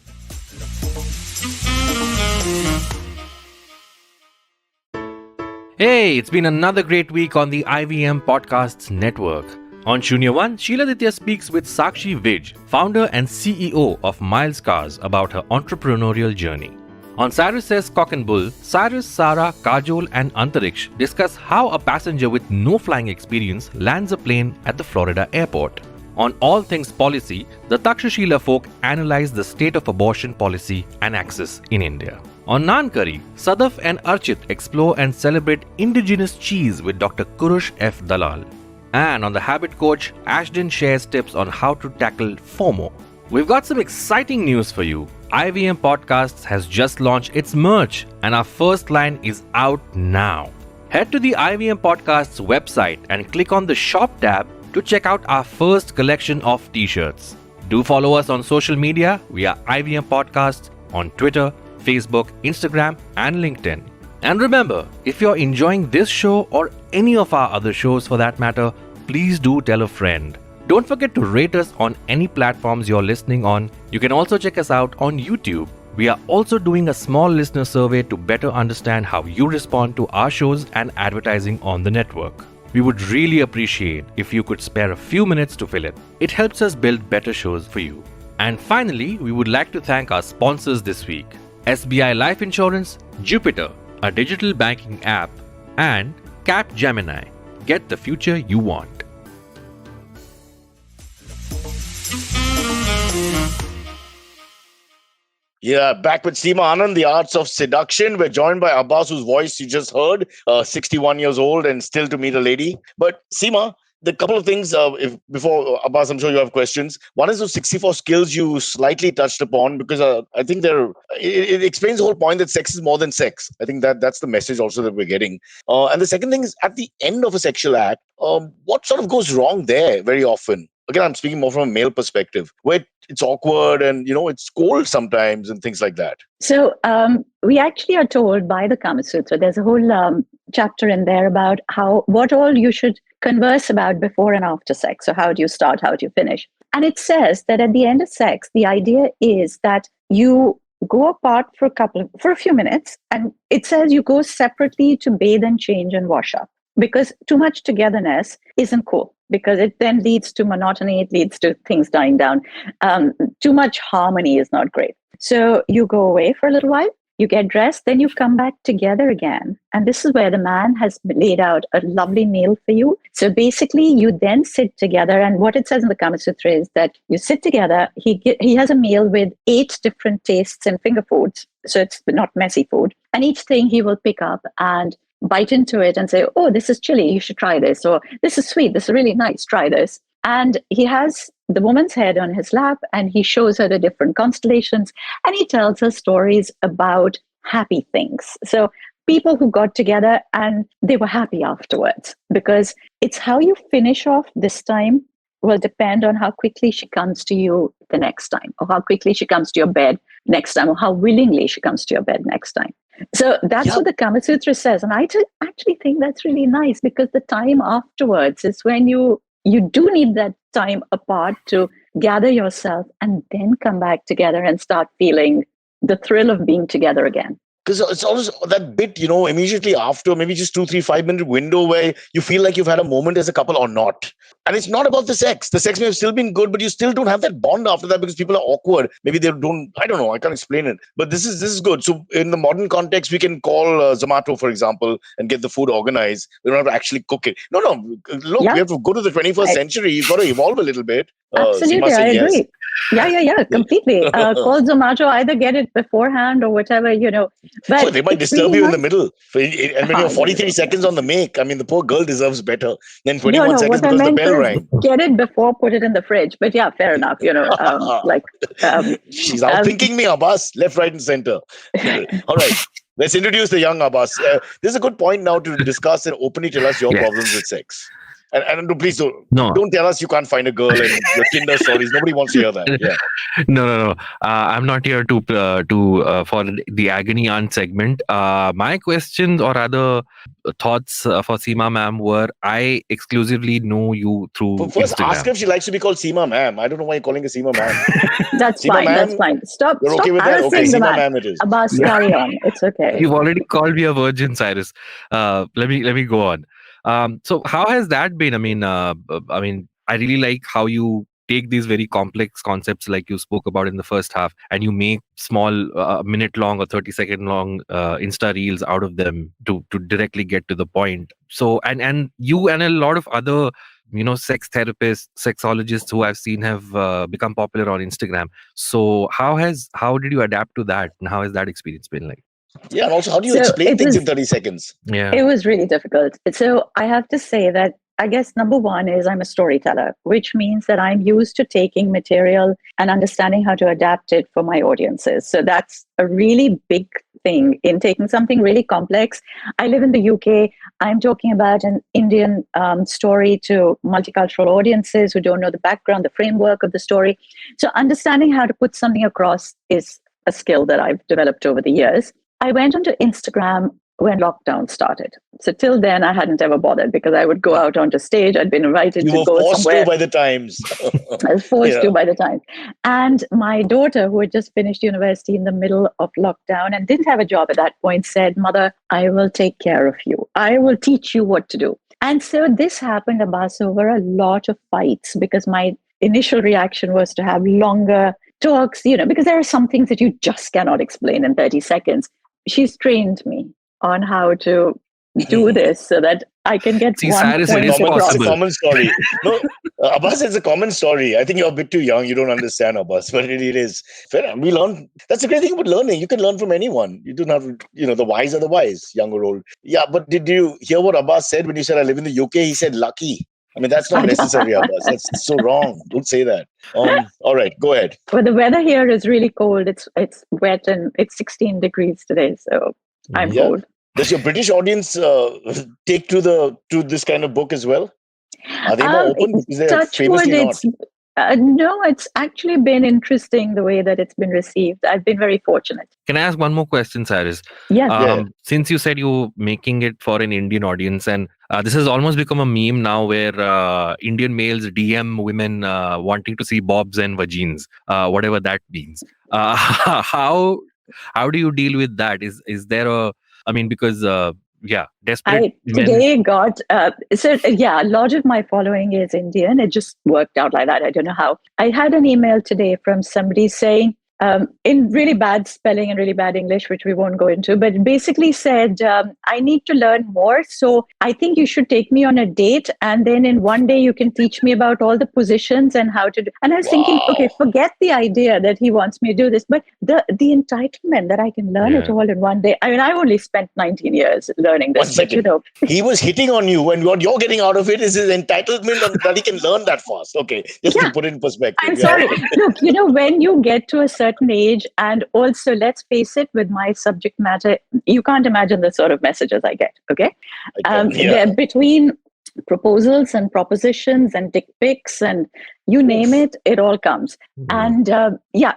Hey, it's been another great week on the IVM Podcasts Network. On Shunya One, Sheila Ditya speaks with Sakshi Vij, founder and CEO of Miles Cars, about her entrepreneurial journey. On Cyrus Says Cock and Bull, Cyrus, Sara, Kajol and Antariksh discuss how a passenger with no flying experience lands a plane at the Florida airport. On All Things Policy, the Takshashila folk analyze the state of abortion policy and access in India. On Naan Curry, Sadaf and Archit explore and celebrate indigenous cheese with Dr. Kurush F. Dalal. And on The Habit Coach, Ashton shares tips on how to tackle FOMO. We've got some exciting news for you. IVM Podcasts has just launched its merch and our first line is out now. Head to the IVM Podcasts website and click on the shop tab to check out our first collection of t-shirts. Do follow us on social media via IVM Podcasts on Twitter, Facebook, Instagram, and LinkedIn. And remember, if you're enjoying this show or any of our other shows for that matter, please do tell a friend. Don't forget to rate us on any platforms you're listening on. You can also check us out on YouTube. We are also doing a small listener survey to better understand how you respond to our shows and advertising on the network. We would really appreciate if you could spare a few minutes to fill it. It helps us build better shows for you. And finally, we would like to thank our sponsors this week: SBI Life Insurance, Jupiter, a digital banking app, and Capgemini. Get the future you want. Yeah, back with Seema, Anand, The Arts of Seduction. We're joined by Abbas, whose voice you just heard, 61 years old and still to meet a lady. But Seema, the couple of things before Abbas, I'm sure you have questions. One is those 64 skills you slightly touched upon, because I think it explains the whole point that sex is more than sex. I think that's the message also that we're getting. And the second thing is, at the end of a sexual act, what sort of goes wrong there very often? Again, I'm speaking more from a male perspective, where it's awkward and, it's cold sometimes and things like that. So we actually are told by the Kama Sutra, there's a whole chapter in there about what all you should converse about before and after sex. So how do you start? How do you finish? And it says that at the end of sex, the idea is that you go apart for a few minutes, and it says you go separately to bathe and change and wash up, because too much togetherness isn't cool, because it then leads to monotony, it leads to things dying down. Too much harmony is not great. So you go away for a little while, you get dressed, then you come back together again. And this is where the man has laid out a lovely meal for you. So basically, you then sit together. And what it says in the Kama Sutra is that you sit together. He has a meal with 8 different tastes and finger foods. So it's not messy food. And each thing he will pick up and bite into it and say, oh, this is chili, you should try this. Or this is sweet, this is really nice, try this. And he has the woman's head on his lap, and he shows her the different constellations, and he tells her stories about happy things. So people who got together and they were happy afterwards, because it's how you finish off this time will depend on how quickly she comes to you the next time, or how quickly she comes to your bed next time, or how willingly she comes to your bed next time. So that's what the Kama Sutra says. And I actually think that's really nice, because the time afterwards is when you do need that time apart to gather yourself and then come back together and start feeling the thrill of being together again. Because it's always that bit, immediately after, maybe just 2, 3, 5 minute window where you feel like you've had a moment as a couple or not. And it's not about the sex. The sex may have still been good, but you still don't have that bond after that, because people are awkward. Maybe they don't, I don't know, I can't explain it. But this is good. So in the modern context, we can call Zomato, for example, and get the food organized. We don't have to actually cook it. No, look, we have to go to the 21st century. You've got to evolve a little bit. Absolutely, I agree. Yeah, completely. Call Zomato, either get it beforehand or whatever, But they might disturb you in the middle. And when you're 43 seconds on the make, I mean, the poor girl deserves better than 21 seconds because the bell rang. Get it before, put it in the fridge. But yeah, fair enough. She's outthinking me, Abbas, left, right, and center. All right. Let's introduce the young Abbas. This is a good point now to discuss and openly tell us your problems with sex. And please don't tell us you can't find a girl and your Tinder stories. Nobody wants to hear that. Yeah. No. I'm not here to for the agony aunt segment. My questions or other thoughts for Seema ma'am were, I exclusively know you through First, Instagram. ask her if she likes to be called Seema ma'am. I don't know why you're calling her Seema ma'am. That's Seema fine. ma'am? That's fine. Stop. You're okay with that? Okay, Seema ma'am it is. Abbas, carry on. It's okay. You've already called me a virgin, Cyrus. Let me go on. So how has that been? I mean, I really like how you take these very complex concepts like you spoke about in the first half, and you make small minute long or 30-second long Insta reels out of them to directly get to the point. So and you and a lot of other sex therapists, sexologists who I've seen have become popular on Instagram. So how did you adapt to that, and how has that experience been like? Yeah, and also, how do you explain things in 30 seconds? Yeah, it was really difficult. So I have to say that, I guess, number one is I'm a storyteller, which means that I'm used to taking material and understanding how to adapt it for my audiences. So that's a really big thing in taking something really complex. I live in the UK. I'm talking about an Indian story to multicultural audiences who don't know the background, the framework of the story. So understanding how to put something across is a skill that I've developed over the years. I went onto Instagram when lockdown started. So till then, I hadn't ever bothered, because I would go out onto stage. I'd been invited to go somewhere. You were forced to by the times. I was forced to by the times. And my daughter, who had just finished university in the middle of lockdown and didn't have a job at that point, said, "Mother, I will take care of you. I will teach you what to do." And so this happened, Abbas, over a lot of fights because my initial reaction was to have longer talks, because there are some things that you just cannot explain in 30 seconds. She's trained me on how to do this so that I can get See, one Cyrus, it point is across. It's a possible. common story. No, Abbas, it's a common story. I think you're a bit too young. You don't understand, Abbas, but it is. Fair. We learn. That's the great thing about learning. You can learn from anyone. You don't have, the wise are the wise, young or old. Yeah, but did you hear what Abbas said when he said, I live in the UK? He said, lucky. I mean, that's not necessary, Abbas. That's so wrong. Don't say that. All right, go ahead. But the weather here is really cold. It's wet and it's 16 degrees today. So I'm cold. Does your British audience take to this kind of book as well? Are they more open? Because they're famously not. No, it's actually been interesting the way that it's been received. I've been very fortunate. Can I ask one more question, Cyrus? Yes. Since you said you're making it for an Indian audience, and this has almost become a meme now where Indian males DM women wanting to see bobs and vagines, whatever that means. How do you deal with that? Is there because desperate men. Today got a lot of my following is Indian. It just worked out like that. I don't know how. I had an email today from somebody saying, in really bad spelling and really bad English, which we won't go into, but basically said, I need to learn more. So I think you should take me on a date. And then in one day, you can teach me about all the positions and how to do. And I was thinking, okay, forget the idea that he wants me to do this, but the entitlement that I can learn it all in one day. I mean, I only spent 19 years learning this. 1 second. He was hitting on you, and what you're getting out of it is his entitlement that he can learn that fast. Okay, just to put it in perspective. I'm sorry. Look, when you get to a certain age, and also let's face it, with my subject matter, you can't imagine the sort of messages I get. Okay, between proposals and propositions and dick pics and you name it, it all comes. And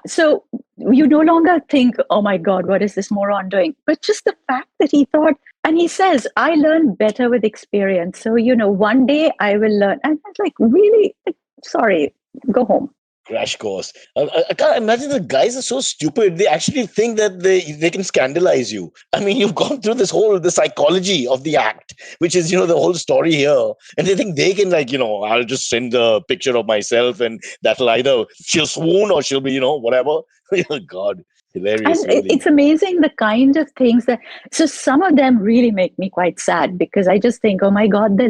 so you no longer think, oh my God, what is this moron doing? But just the fact that he thought, and he says, I learn better with experience. So one day I will learn. And I was like, really? Sorry, go home. Crash course. I can't imagine the guys are so stupid. They actually think that they can scandalize you. I mean, you've gone through the psychology of the act, which is, the whole story here. And they think they can I'll just send a picture of myself and that'll either she'll swoon or she'll be, whatever. God. Hilarious. And really. It's amazing the kind of things so some of them really make me quite sad because I just think, oh my God, the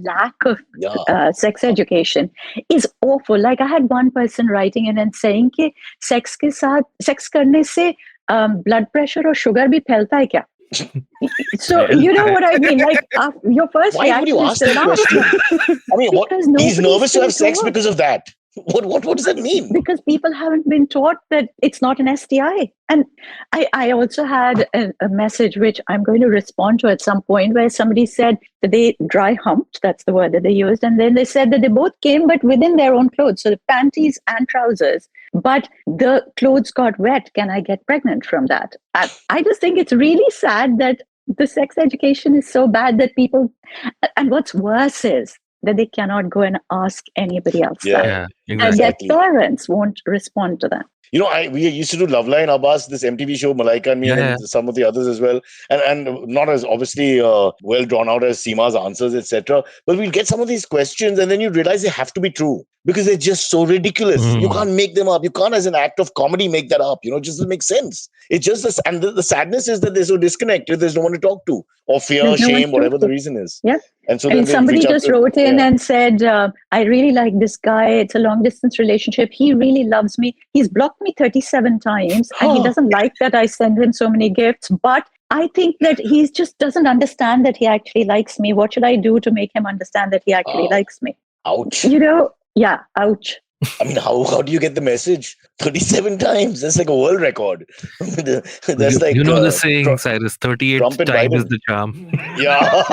lack of sex education is awful. Like I had one person writing in and saying कि sex करने से blood pressure or sugar भी फैलता है क्या? So you know what I mean? Like your first Why would you ask that question? I mean, he's nervous to have sex because of that. What does that mean? Because people haven't been taught that it's not an STI. And I also had a message which I'm going to respond to at some point where somebody said that they dry humped, that's the word that they used. And then they said that they both came, but within their own clothes. So the panties and trousers, but the clothes got wet. Can I get pregnant from that? I just think it's really sad that the sex education is so bad that people, and what's worse is, that they cannot go and ask anybody else. Exactly. And their parents won't respond to them. We used to do Loveline, Abbas, this MTV show, Malaika and me, and some of the others as well. And not as obviously well drawn out as Seema's answers, etc. But we'll get some of these questions and then you realize they have to be true because they're just so ridiculous. You can't make them up. You can't, as an act of comedy, make that up. It just doesn't make sense. It's just this, and the sadness is that they're so disconnected. There's no one to talk to, or fear, shame, whatever the reason is. Yeah. And so somebody just wrote in and said, I really like this guy. It's a long distance relationship. He really loves me. He's blocked me 37 times and he doesn't like that I send him so many gifts. But I think that he just doesn't understand that he actually likes me. What should I do to make him understand that he actually likes me? Ouch. Ouch. I mean, how do you get the message? 37 times. That's like a world record. That's like the saying, Cyrus, 38 times is the charm. Yeah.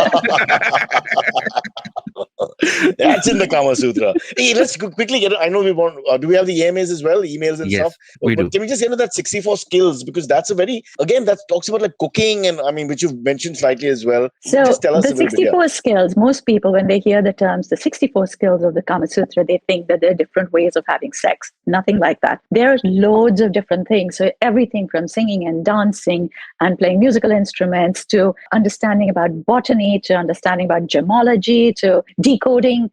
That's in the Kama Sutra. Hey, let's quickly get it. I know we want, do we have the EMAs as well? Emails and Yes, stuff? we But do. can we just get into that 64 skills? Because that's a very, again, that talks about like cooking and I mean, which you've mentioned slightly as well. So Just tell us the a little bit. 64 skills, most people, when they hear the terms, the 64 skills of the Kama Sutra, they think that there are different ways of having sex. Nothing like that. There are loads of different things. So everything from singing and dancing and playing musical instruments to understanding about botany, to understanding about gemology, to decoding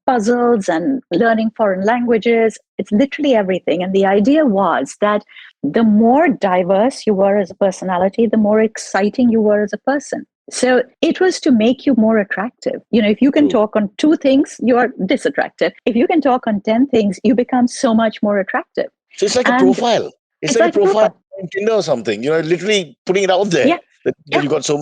puzzles and learning foreign languages. It's literally everything. And the idea was that the more diverse you were as a personality, the more exciting you were as a person. So it was to make you more attractive. You know, if you can True. talk on 2 things, you're disadtractive. If you can talk on 10 things, you become so much more attractive. So it's like a And profile. It's like a profile on Tinder or something. Literally putting it out there. Yeah. That you got so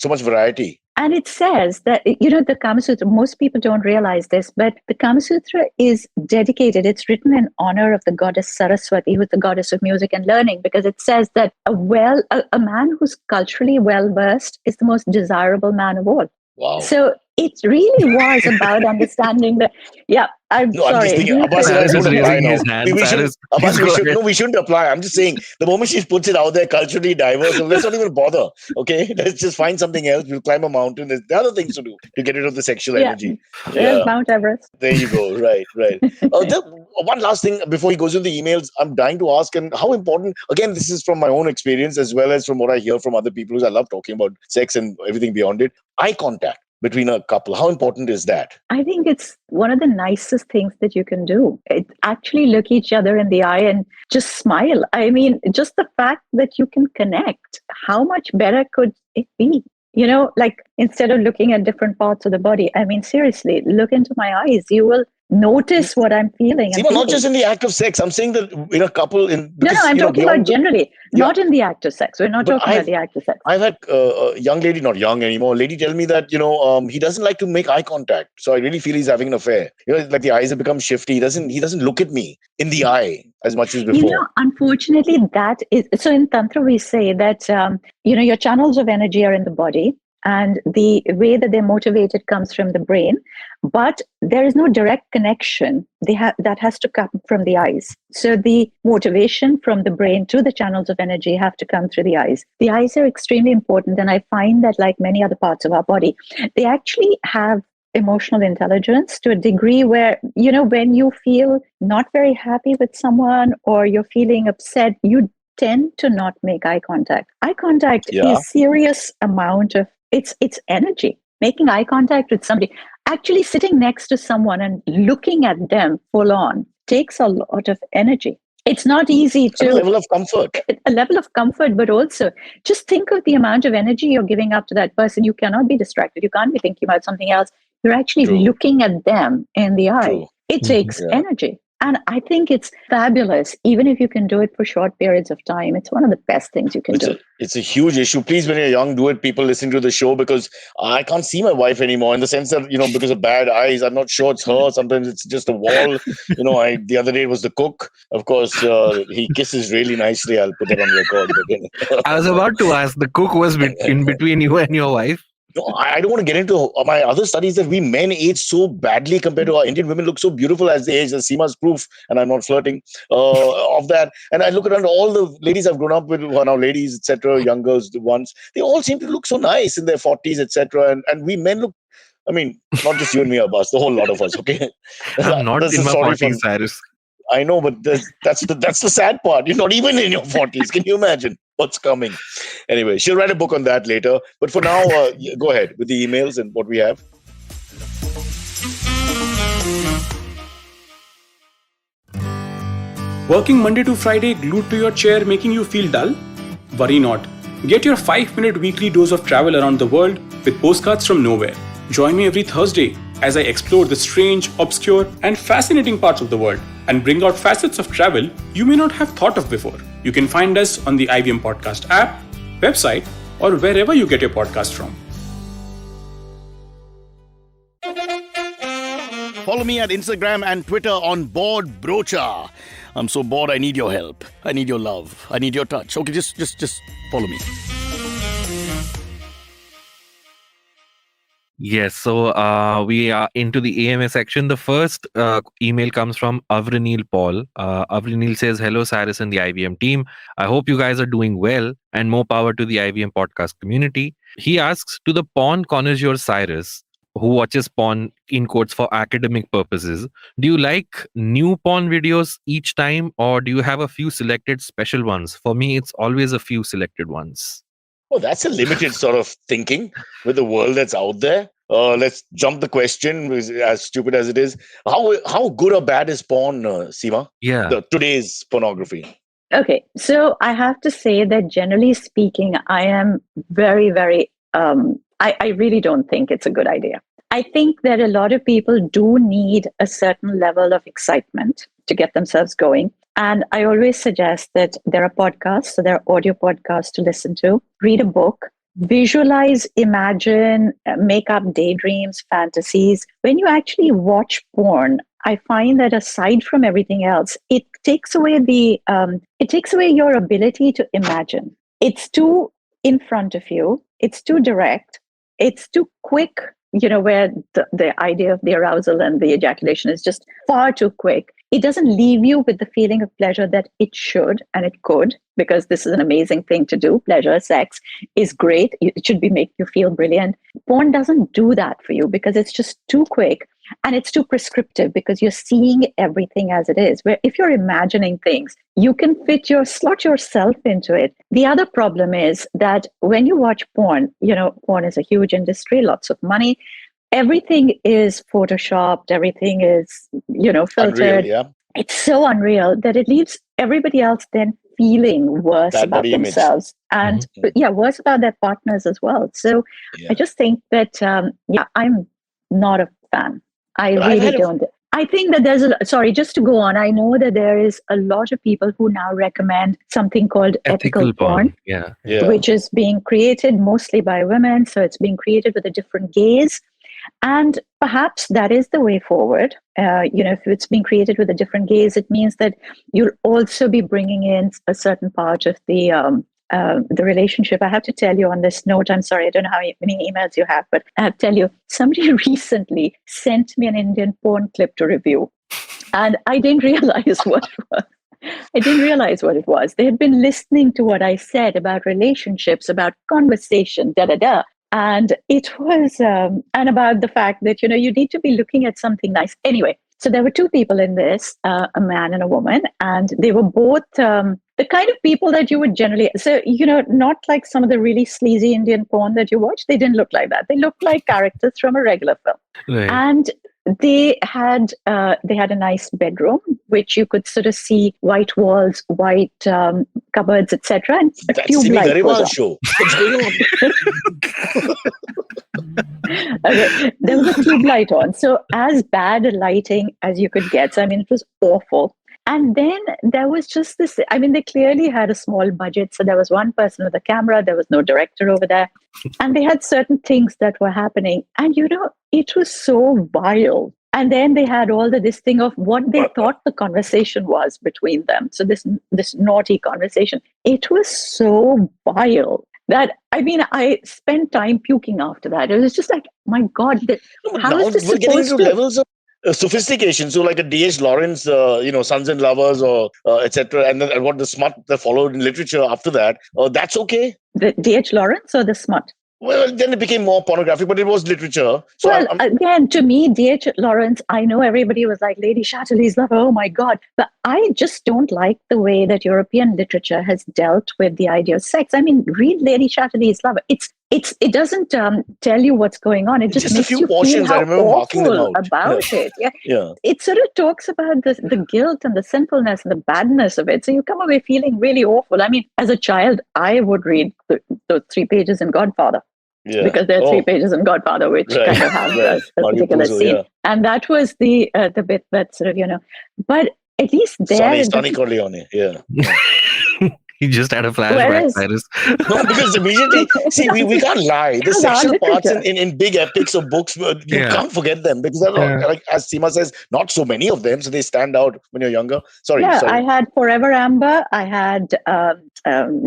much variety. And it says that, the Kama Sutra, most people don't realize this, but the Kama Sutra is dedicated. It's written in honor of the goddess Saraswati, who's the goddess of music and learning, because it says that a man who's culturally well-versed is the most desirable man of all. Wow. So it really was about understanding I'm just thinking, Abbas, Cyrus is don't apply raising now. his hand. We shouldn't apply. I'm just saying, the moment she puts it out there, culturally diverse, let's not even bother. Okay, let's just find something else. We'll climb a mountain. There's other things to do to get rid of the sexual energy. There's Mount Everest. There you go. Right. One last thing before he goes into the emails, I'm dying to ask, and how important, again, this is from my own experience as well as from what I hear from other people, because I love talking about sex and everything beyond it. Eye contact between a couple. How important is that? I think it's one of the nicest things that you can do. It actually look each other in the eye and just smile. I mean, just the fact that you can connect, how much better could it be? Like instead of looking at different parts of the body, I mean, seriously, look into my eyes. You will notice what I'm feeling. Seema, not just in the act of sex. I'm saying that in a couple. I'm talking about generally, not in the act of sex. We're not talking about the act of sex. I've had a young lady, not young anymore, a lady tell me that, he doesn't like to make eye contact. So I really feel he's having an affair. Like the eyes have become shifty. He doesn't look at me in the eye as much as before. Unfortunately, that is, so in Tantra, we say that, your channels of energy are in the body. And the way that they're motivated comes from the brain, but there is no direct connection. That has to come from the eyes. So the motivation from the brain to the channels of energy have to come through the eyes. The eyes are extremely important, and I find that, like many other parts of our body, they actually have emotional intelligence to a degree where, when you feel not very happy with someone or you're feeling upset, you tend to not make eye contact. Eye contact is serious amount of it's energy. Making eye contact with somebody, actually sitting next to someone and looking at them full on takes a lot of energy. It's not easy to... A level of comfort. A level of comfort, but also just think of the amount of energy you're giving up to that person. You cannot be distracted. You can't be thinking about something else. You're actually looking at them in the eye. It takes energy. And I think it's fabulous, even if you can do it for short periods of time. It's one of the best things you can do. It's a huge issue. Please, when you're young, do it. People listening to the show, because I can't see my wife anymore in the sense that, because of bad eyes. I'm not sure it's her. Sometimes it's just a wall. The other day it was the cook. Of course, he kisses really nicely. I'll put that on record. I was about to ask, the cook was in between you and your wife? No, I don't want to get into my other studies that we men age so badly compared to our Indian women look so beautiful as they age. As Seema's proof, and I'm not flirting, of that. And I look around all the ladies I've grown up with, who are now ladies, etc., young girls, the ones, they all seem to look so nice in their 40s, etc. And we men look, I mean, not just you and me, Abbas, the whole lot of us, okay? I'm not in my 40s, Cyrus. I know, but that's the sad part. You're not even in your 40s. Can you imagine what's coming? Anyway, she'll write a book on that later. But for now, go ahead with the emails and what we have. Working Monday to Friday glued to your chair making you feel dull? Worry not. Get your 5-minute weekly dose of travel around the world with postcards from nowhere. Join me every Thursday as I explore the strange, obscure, and fascinating parts of the world and bring out facets of travel you may not have thought of before. You can find us on the IVM Podcast app, website, or wherever you get your podcast from. Follow me at Instagram and Twitter on Bored Brocha. I'm so bored, I need your help. I need your love. I need your touch. Okay, just follow me. Yes, so we are into the AMA section. The first email comes from Avranil Paul. Avranil says, "Hello, Cyrus and the IVM team. I hope you guys are doing well, and more power to the IVM podcast community." He asks, to the porn connoisseur Cyrus, who watches porn in quotes for academic purposes, do you like new porn videos each time, or do you have a few selected special ones? For me, it's always a few selected ones. Oh, that's a limited sort of thinking with the world that's out there. Let's jump the question, as stupid as it is. How good or bad is porn, Seema? Yeah. Today's pornography. Okay, so I have to say that generally speaking, I am very, very, I really don't think it's a good idea. I think that a lot of people do need a certain level of excitement to get themselves going. And I always suggest that there are podcasts, so there are audio podcasts to listen to, read a book, visualize, imagine, make up daydreams, fantasies. When you actually watch porn, I find that aside from everything else, it takes away your ability to imagine. It's too in front of you. It's too direct. It's too quick. Where the idea of the arousal and the ejaculation is just far too quick. It doesn't leave you with the feeling of pleasure that it should and it could, because this is an amazing thing to do. Pleasure, sex is great. It should make you feel brilliant. Porn doesn't do that for you because it's just too quick and it's too prescriptive because you're seeing everything as it is. Where if you're imagining things, you can slot yourself into it. The other problem is that when you watch porn, porn is a huge industry, lots of money. Everything is photoshopped. Everything is, filtered. Unreal, yeah. It's so unreal that it leaves everybody else then feeling worse about themselves and worse about their partners as well. So I just think that, I'm not a fan. I really don't. I think that just to go on, I know that there is a lot of people who now recommend something called ethical porn, which is being created mostly by women. So it's being created with a different gaze. And perhaps that is the way forward. If it's being created with a different gaze, it means that you'll also be bringing in a certain part of the relationship. I have to tell you on this note, I'm sorry, I don't know how many emails you have, but I have to tell you, somebody recently sent me an Indian porn clip to review, and I didn't realize what it was. I didn't realize what it was. They had been listening to what I said about relationships, about conversation, and it was, and about the fact that, you need to be looking at something nice. Anyway, so there were two people in this, a man and a woman, and they were both the kind of people that you would generally, not like some of the really sleazy Indian porn that you watch. They didn't look like that. They looked like characters from a regular film. Right. And they had a nice bedroom, which you could sort of see white walls, white cupboards, etc. And a tube light was on. Show. What's going on? Okay. There was a tube light on. So as bad a lighting as you could get. So, it was awful. And then there was just this, they clearly had a small budget. So there was one person with a camera. There was no director over there. And they had certain things that were happening. And, it was so vile. And then they had all this thing of what they thought the conversation was between them. So this naughty conversation. It was so vile that, I spent time puking after that. It was just like, my God, how is this we're getting supposed to to... levels of sophistication. So like a D.H. Lawrence, Sons and Lovers or etc. And then what the smut that followed in literature after that, that's okay. The D.H. Lawrence or the smut? Well, then it became more pornographic, but it was literature. So again, to me, D.H. Lawrence, I know everybody was like, Lady Chatterley's Lover, oh my God. But I just don't like the way that European literature has dealt with the idea of sex. Read Lady Chatterley's Lover. It doesn't tell you what's going on. It just makes you feel how awful about it. Yeah. It sort of talks about the guilt and the sinfulness and the badness of it. So you come away feeling really awful. As a child, I would read those 3 pages in Godfather. Yeah. Because there are 3 pages in Godfather, which kind of have a particular scene. Yeah. And that was the bit that sort of, but at least there... Sonny Corleone, yeah. He just had a flashback, Cyrus. No, because immediately, see, we can't lie. The sexual parts in big epics or books, you can't forget them because, like as Seema says, not so many of them, so they stand out when you're younger. Sorry. I had Forever Amber, I had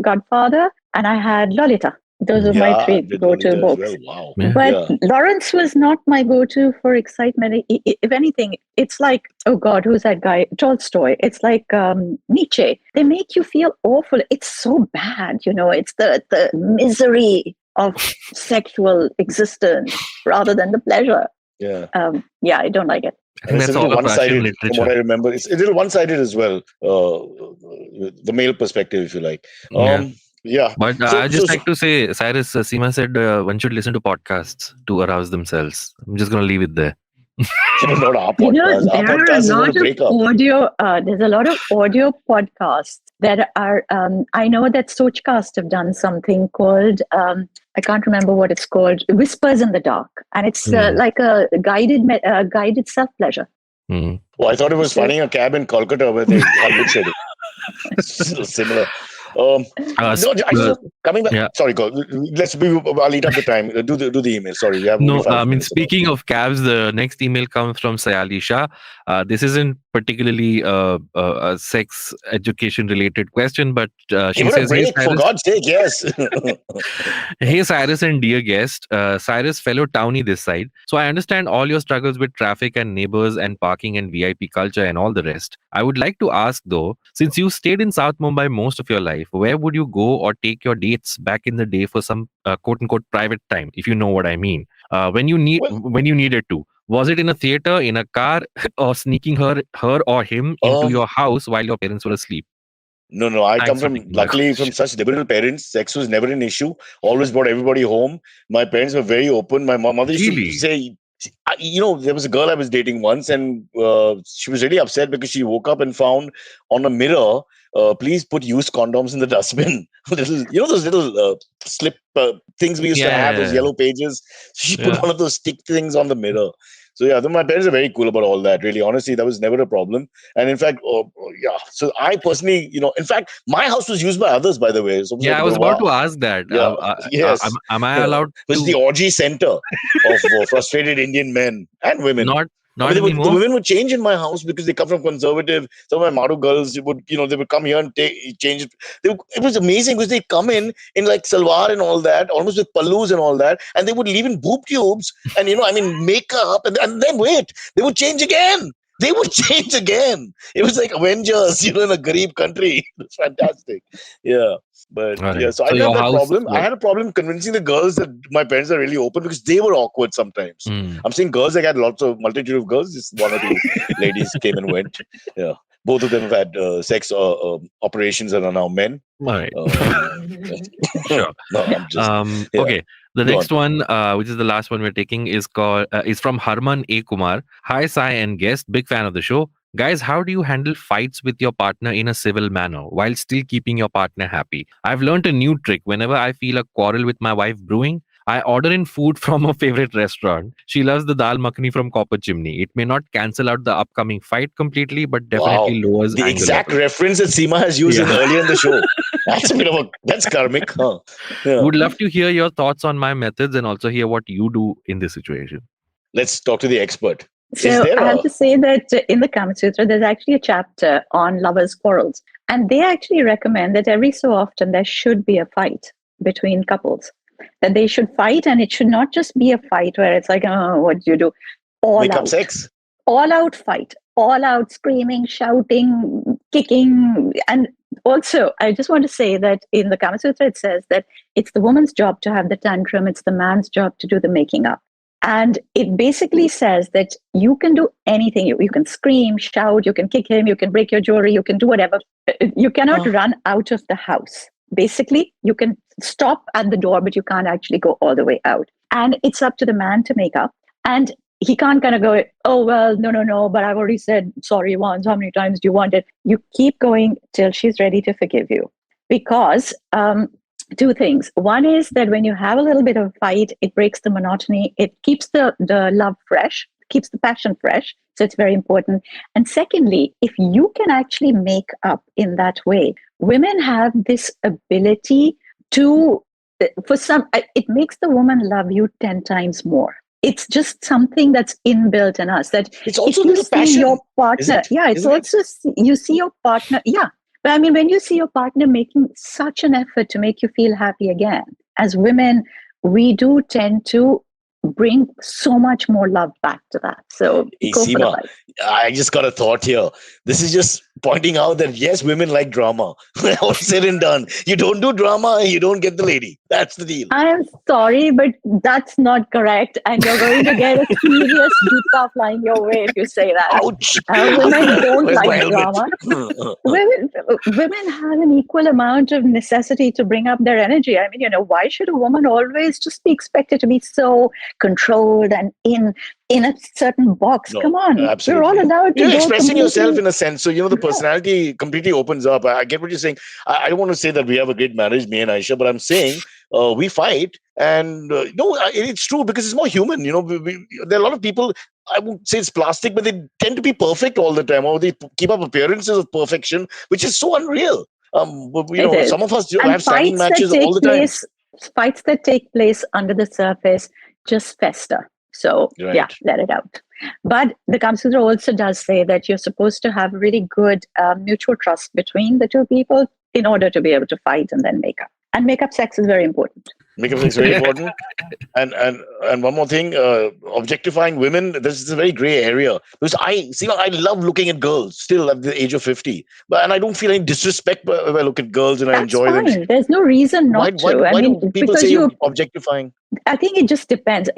Godfather, and I had Lolita. Those are my Yeah, three did go-to Lolita as books. well. Wow. Yeah. But Yeah. Lawrence was not my go-to for excitement. If anything, it's like, oh God, who's that guy? Tolstoy. It's like Nietzsche. They make you feel awful. It's so bad, It's the misery of sexual existence rather than the pleasure. Yeah. Yeah, I don't like it. I think It's a that's all little of Russian one-sided from what I literature. remember. It's a little one-sided as well. The male perspective, if you like. Yeah. Yeah. But I just like to say, Cyrus, Seema said one should listen to podcasts to arouse themselves. I'm just going to leave it there. Not our podcast. Our There are a podcast is going lot to of break up. audio. There's a lot of audio podcasts that are. I know that Sochcast have done something called. I can't remember what it's called. Whispers in the Dark, and it's like a guided self pleasure. Mm. Well, I thought it was finding a cab in Kolkata where they have load shedding. Similar. No, I just coming back. Yeah. Sorry, go. I'll eat up the time. Do the email. Sorry, we have only 5 minutes. Speaking of cabs, the next email comes from Sayali Shah. This isn't particularly a sex education related question, but she says, break, for God's sake, yes. Hey, Cyrus and dear guest. Cyrus, fellow townie this side. So I understand all your struggles with traffic and neighbors and parking and VIP culture and all the rest. I would like to ask though, since you stayed in South Mumbai most of your life, where would you go or take your dates back in the day for some quote unquote private time, if you know what I mean? When you needed to. Was it in a theater, in a car, or sneaking her or him into your house while your parents were asleep? No. I come luckily from such liberal parents. Sex was never an issue. Always brought everybody home. My parents were very open. My mother used to say, there was a girl I was dating once, and she was really upset because she woke up and found on a mirror, please put used condoms in the dustbin. Those little slip things we used to have, those yellow pages. She put one of those stick things on the mirror. So my parents are very cool about all that. Really, honestly, that was never a problem. And in fact, So I personally, in fact, my house was used by others, by the way. So I was about to ask that. Yes. Am I allowed to? It was the orgy center of frustrated Indian men and women. Not the anymore. women would change in my house because they come from conservative. Some of my Maru girls they would come here and change. It was amazing because they come in like salwar and all that, almost with pallus and all that, and they would leave in boob tubes and makeup, and then wait, they would change again. It was like Avengers, in a Garib country. It's fantastic. Yeah. But so I didn't have that problem. I had a problem convincing the girls that my parents are really open because they were awkward sometimes. I'm saying girls, I had multitude of girls. Just one or two ladies came and went. Yeah. Both of them have had sex operations and are now men. Right. Sure. No, I'm just, okay. The next one, which is the last one we're taking, is from Harman A. Kumar. Hi, Sai and guest. Big fan of the show. Guys, how do you handle fights with your partner in a civil manner while still keeping your partner happy? I've learned a new trick. Whenever I feel a quarrel with my wife brewing, I order in food from her favorite restaurant. She loves the dal makhani from Copper Chimney. It may not cancel out the upcoming fight completely, but definitely lowers the anger exact level. reference that Seema has used earlier in the show. That's karmic. Huh? Yeah. Would love to hear your thoughts on my methods and also hear what you do in this situation. Let's talk to the expert. So I have to say that in the Kama Sutra, there's actually a chapter on lovers' quarrels. And they actually recommend that every so often there should be a fight between couples. That they should fight, and it should not just be a fight where it's like, oh, what do you do? All out sex. All out fight. All out screaming, shouting, kicking. And also, I just want to say that in the Kama Sutra, it says that it's the woman's job to have the tantrum. It's the man's job to do the making up. And it basically says that you can do anything. You can scream, shout, you can kick him, you can break your jewelry, you can do whatever. You cannot run out of the house. Basically, you can stop at the door, but you can't actually go all the way out. And it's up to the man to make up. And he can't kind of go, oh, well, no, but I've already said sorry once. How many times do you want it? You keep going till she's ready to forgive you. Because two things. One is that when you have a little bit of a fight, it breaks the monotony. It keeps the love fresh, keeps the passion fresh. So it's very important. And secondly, if you can actually make up in that way, women have this ability to, it makes the woman love you 10 times more. It's just something that's inbuilt in us. That it's also if you see passion. your partner, you see your partner, But I mean, when you see your partner making such an effort to make you feel happy again, as women, we do tend to bring so much more love back to that. So Hey, go for the Seema, fight. I just got a thought here. This is just pointing out that yes, women like drama. All said and done. You don't do drama, you don't get the lady. That's the deal. I am sorry, but that's not correct. And you're going to get a serious jutta flying your way if you say that. Ouch! Women don't Where's my like helmet? drama. Women have an equal amount of necessity to bring up their energy. I mean, why should a woman always just be expected to be so controlled and in a certain box? No, Come on, absolutely. we're all allowed to You're go expressing yourself completely- in a sense. So, the personality completely opens up. I get what you're saying. I don't want to say that we have a great marriage, me and Aisha, but I'm saying we fight. And no, it's true because it's more human. There are a lot of people, I won't say it's plastic, but they tend to be perfect all the time, or they keep up appearances of perfection, which is so unreal. It is. Some of us And have sagging fights that matches all the time. Fights that take place under the surface just fester. So Right. let it out. But the Kama Sutra also does say that you're supposed to have really good mutual trust between the two people in order to be able to fight and then make up. And make up sex is very important. Makeup is very important. And one more thing, objectifying women, this is a very gray area. Because I love looking at girls still at the age of 50. And I don't feel any disrespect if I look at girls and I That's enjoy fine. them. There's no reason not to. Why I mean, do people because say you're objectifying? I think it just depends.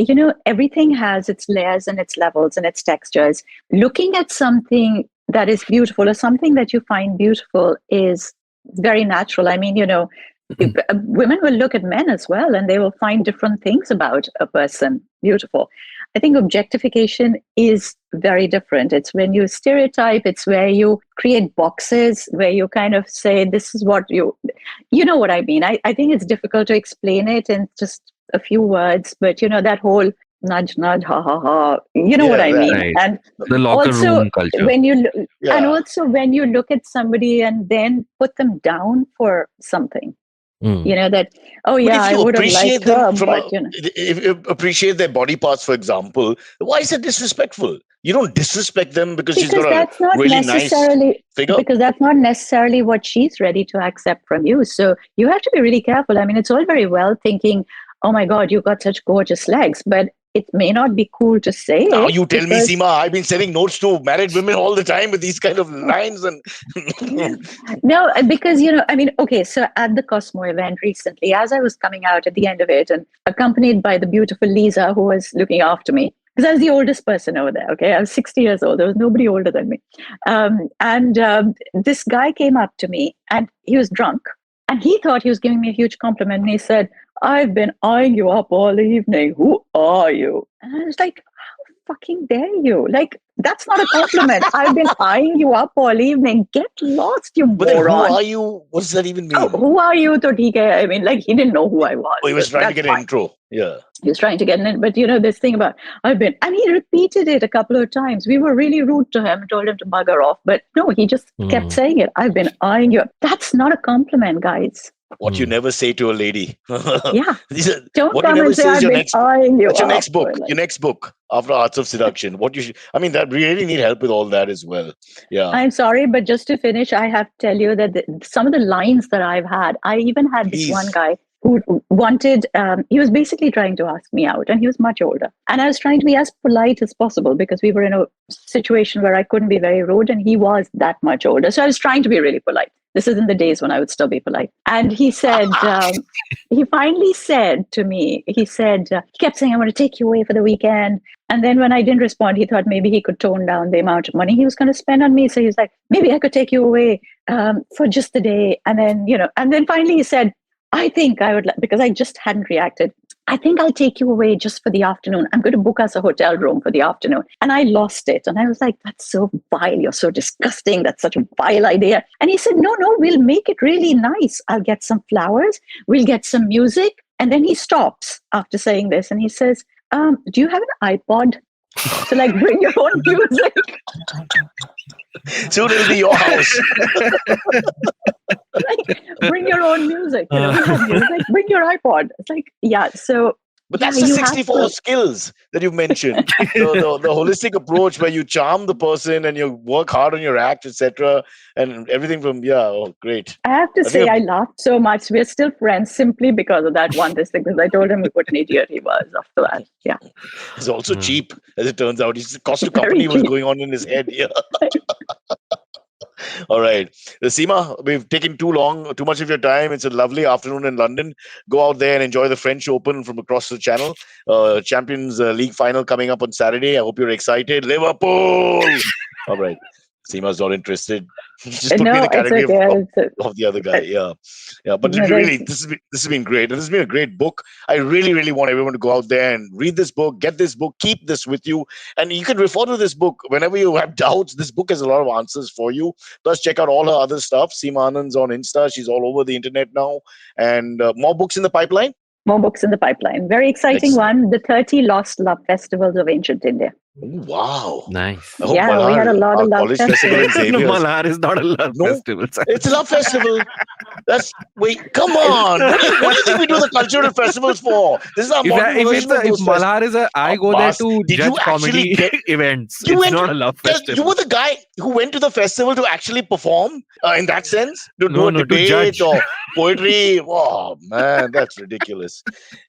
Everything has its layers and its levels and its textures. Looking at something that is beautiful or something that you find beautiful is very natural. I mean, women will look at men as well and they will find different things about a person beautiful. I think objectification is very different. It's when you stereotype, it's where you create boxes, where you kind of say, this is what you know what I mean. I think it's difficult to explain it in just a few words, but that whole nudge, ha ha ha, what I mean. Right. And The locker also, room culture. and also when you look at somebody and then put them down for something. That, But if I you would have appreciate liked them her, from but if you appreciate their body parts, for example, why is it disrespectful? You don't disrespect them because she's got that's a not really nice necessarily figure. because that's not necessarily what she's ready to accept from you. So you have to be really careful. I mean, it's all very well thinking, oh my God, you've got such gorgeous legs, but it may not be cool to say. Now you tell me, Seema, I've been sending notes to married women all the time with these kind of lines and No, because okay, so at the Cosmo event recently, as I was coming out at the end of it and accompanied by the beautiful Lisa who was looking after me, because I was the oldest person over there. Okay, I was 60 years old. There was nobody older than me. This guy came up to me and he was drunk and he thought he was giving me a huge compliment. And he said, I've been eyeing you up all evening. Who are you? And I was like, how fucking dare you? Like, that's not a compliment. I've been eyeing you up all evening. Get lost, you But then who moron. are you? What does that even mean? Oh, who are you? To I mean, like, he didn't know who I was. Oh, he was but trying to that's get an fine. intro. Yeah. He was trying to get in, but this thing about and he repeated it a couple of times. We were really rude to him, told him to bugger off, but no, he just kept saying it. I've been eyeing you. That's not a compliment, guys. What you never say to a lady. Yeah. Don't what you come never and say say is I've your been next. eyeing you. What's your up," next book? or like- Your next book after Arts of Seduction. What you should. I mean, that we really need help with all that as well. Yeah. I'm sorry, but just to finish, I have to tell you that some of the lines that I've had, I even had this Please. one guy who wanted, he was basically trying to ask me out and he was much older. And I was trying to be as polite as possible because we were in a situation where I couldn't be very rude and he was that much older. So I was trying to be really polite. This is in the days when I would still be polite. And he said, he finally said to me, he kept saying, I want to take you away for the weekend. And then when I didn't respond, he thought maybe he could tone down the amount of money he was going to spend on me. So he was like, maybe I could take you away for just the day. And then, and then finally he said, I think I would, because I just hadn't reacted. I think I'll take you away just for the afternoon. I'm going to book us a hotel room for the afternoon. And I lost it. And I was like, that's so vile. You're so disgusting. That's such a vile idea. And he said, no, we'll make it really nice. I'll get some flowers. We'll get some music. And then he stops after saying this. And he says, do you have an iPod? So like bring your own music. Soon it'll be your house. Like, bring your own music. We have music. Bring your iPod. It's like, yeah. So But that's Yeah, the you have 64 to. skills that you've mentioned. The holistic approach where you charm the person and you work hard on your act, etc. And everything from, great. I have to I say, think I laughed so much. We're still friends simply because of that one this thing. Because I told him what an idiot he was after that. Yeah, it's also cheap, as it turns out. His cost to very company was cheap. going on in his head. Yeah. All right. Seema, we've taken too much of your time. It's a lovely afternoon in London. Go out there and enjoy the French Open from across the channel. Champions League final coming up on Saturday. I hope you're excited. Liverpool! All right. Seema's not interested. Just put me in No, the it's category okay. of the other guy. Yeah. Yeah. But No, really, this has been great. And this has been a great book. I really, really want everyone to go out there and read this book, get this book, keep this with you. And you can refer to this book whenever you have doubts. This book has a lot of answers for you. Plus, check out all her other stuff. Seema Anand's on Insta. She's all over the internet now. And more books in the pipeline. more books in the pipeline. Very exciting Excellent. one. The 30 Lost Love Festivals of Ancient India. Ooh, wow. Nice. I hope Yeah, we Malhar, had a lot of our love college festival in festivals. No, Xavier's. Malhar is not a love No, festival. it's a love festival. Come on. What do you think we do the cultural festivals for? This is our modern version of If those festivals. Malhar is I go there Bas, to did judge you actually comedy get- events. You It's went- not a love You festival. were the guy who went to the festival to actually perform in that sense? To do No, a to debate judge. or poetry? Oh, man, that's ridiculous.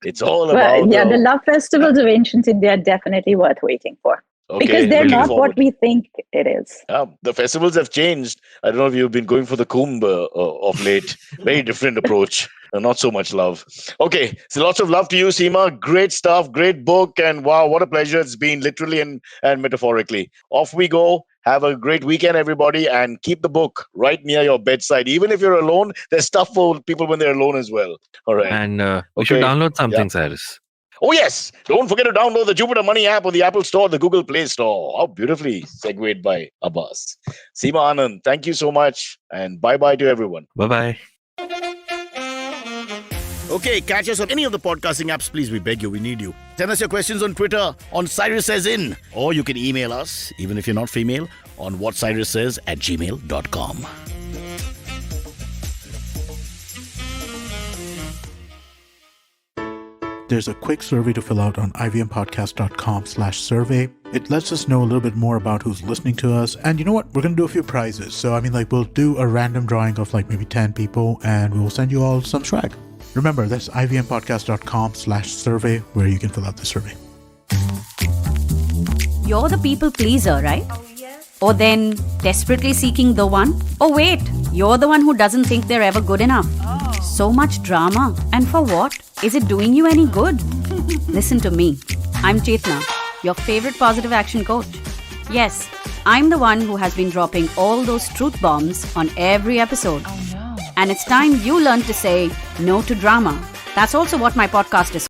It's all But about yeah, the love festivals of ancient India are definitely worth waiting for. Okay, Because they're looking not forward. what we think it is. The festivals have changed. I don't know if you've been going for the Kumbh of late. Very different approach. Not so much love. Okay, so lots of love to you, Seema. Great stuff, great book, and wow, what a pleasure it's been, literally and metaphorically. Off we go. Have a great weekend, everybody, and keep the book right near your bedside. Even if you're alone, there's stuff for people when they're alone as well. All right. And we should Okay. download something, Yeah. Cyrus. Oh, yes. Don't forget to download the Jupiter Money app on the Apple Store, the Google Play Store. How beautifully segued by Abbas. Seema Anand, thank you so much. And bye-bye to everyone. Bye-bye. Okay, catch us on any of the podcasting apps, please. We beg you, we need you. Send us your questions on Twitter, on Cyrus Says In. Or you can email us, even if you're not female, on whatcyrussays@gmail.com. There's a quick survey to fill out on ivmpodcast.com/survey. It lets us know a little bit more about who's listening to us. And you know what? We're going to do a few prizes. So, we'll do a random drawing of maybe 10 people and we'll send you all some swag. Remember, that's ivmpodcast.com/survey where you can fill out the survey. You're the people pleaser, right? Or then desperately seeking the one? Oh wait, you're the one who doesn't think they're ever good enough. So much drama. And for what? Is it doing you any good? Listen to me. I'm Chetna, your favorite positive action coach. Yes, I'm the one who has been dropping all those truth bombs on every episode. Oh no. And it's time you learn to say no to drama. That's also what my podcast is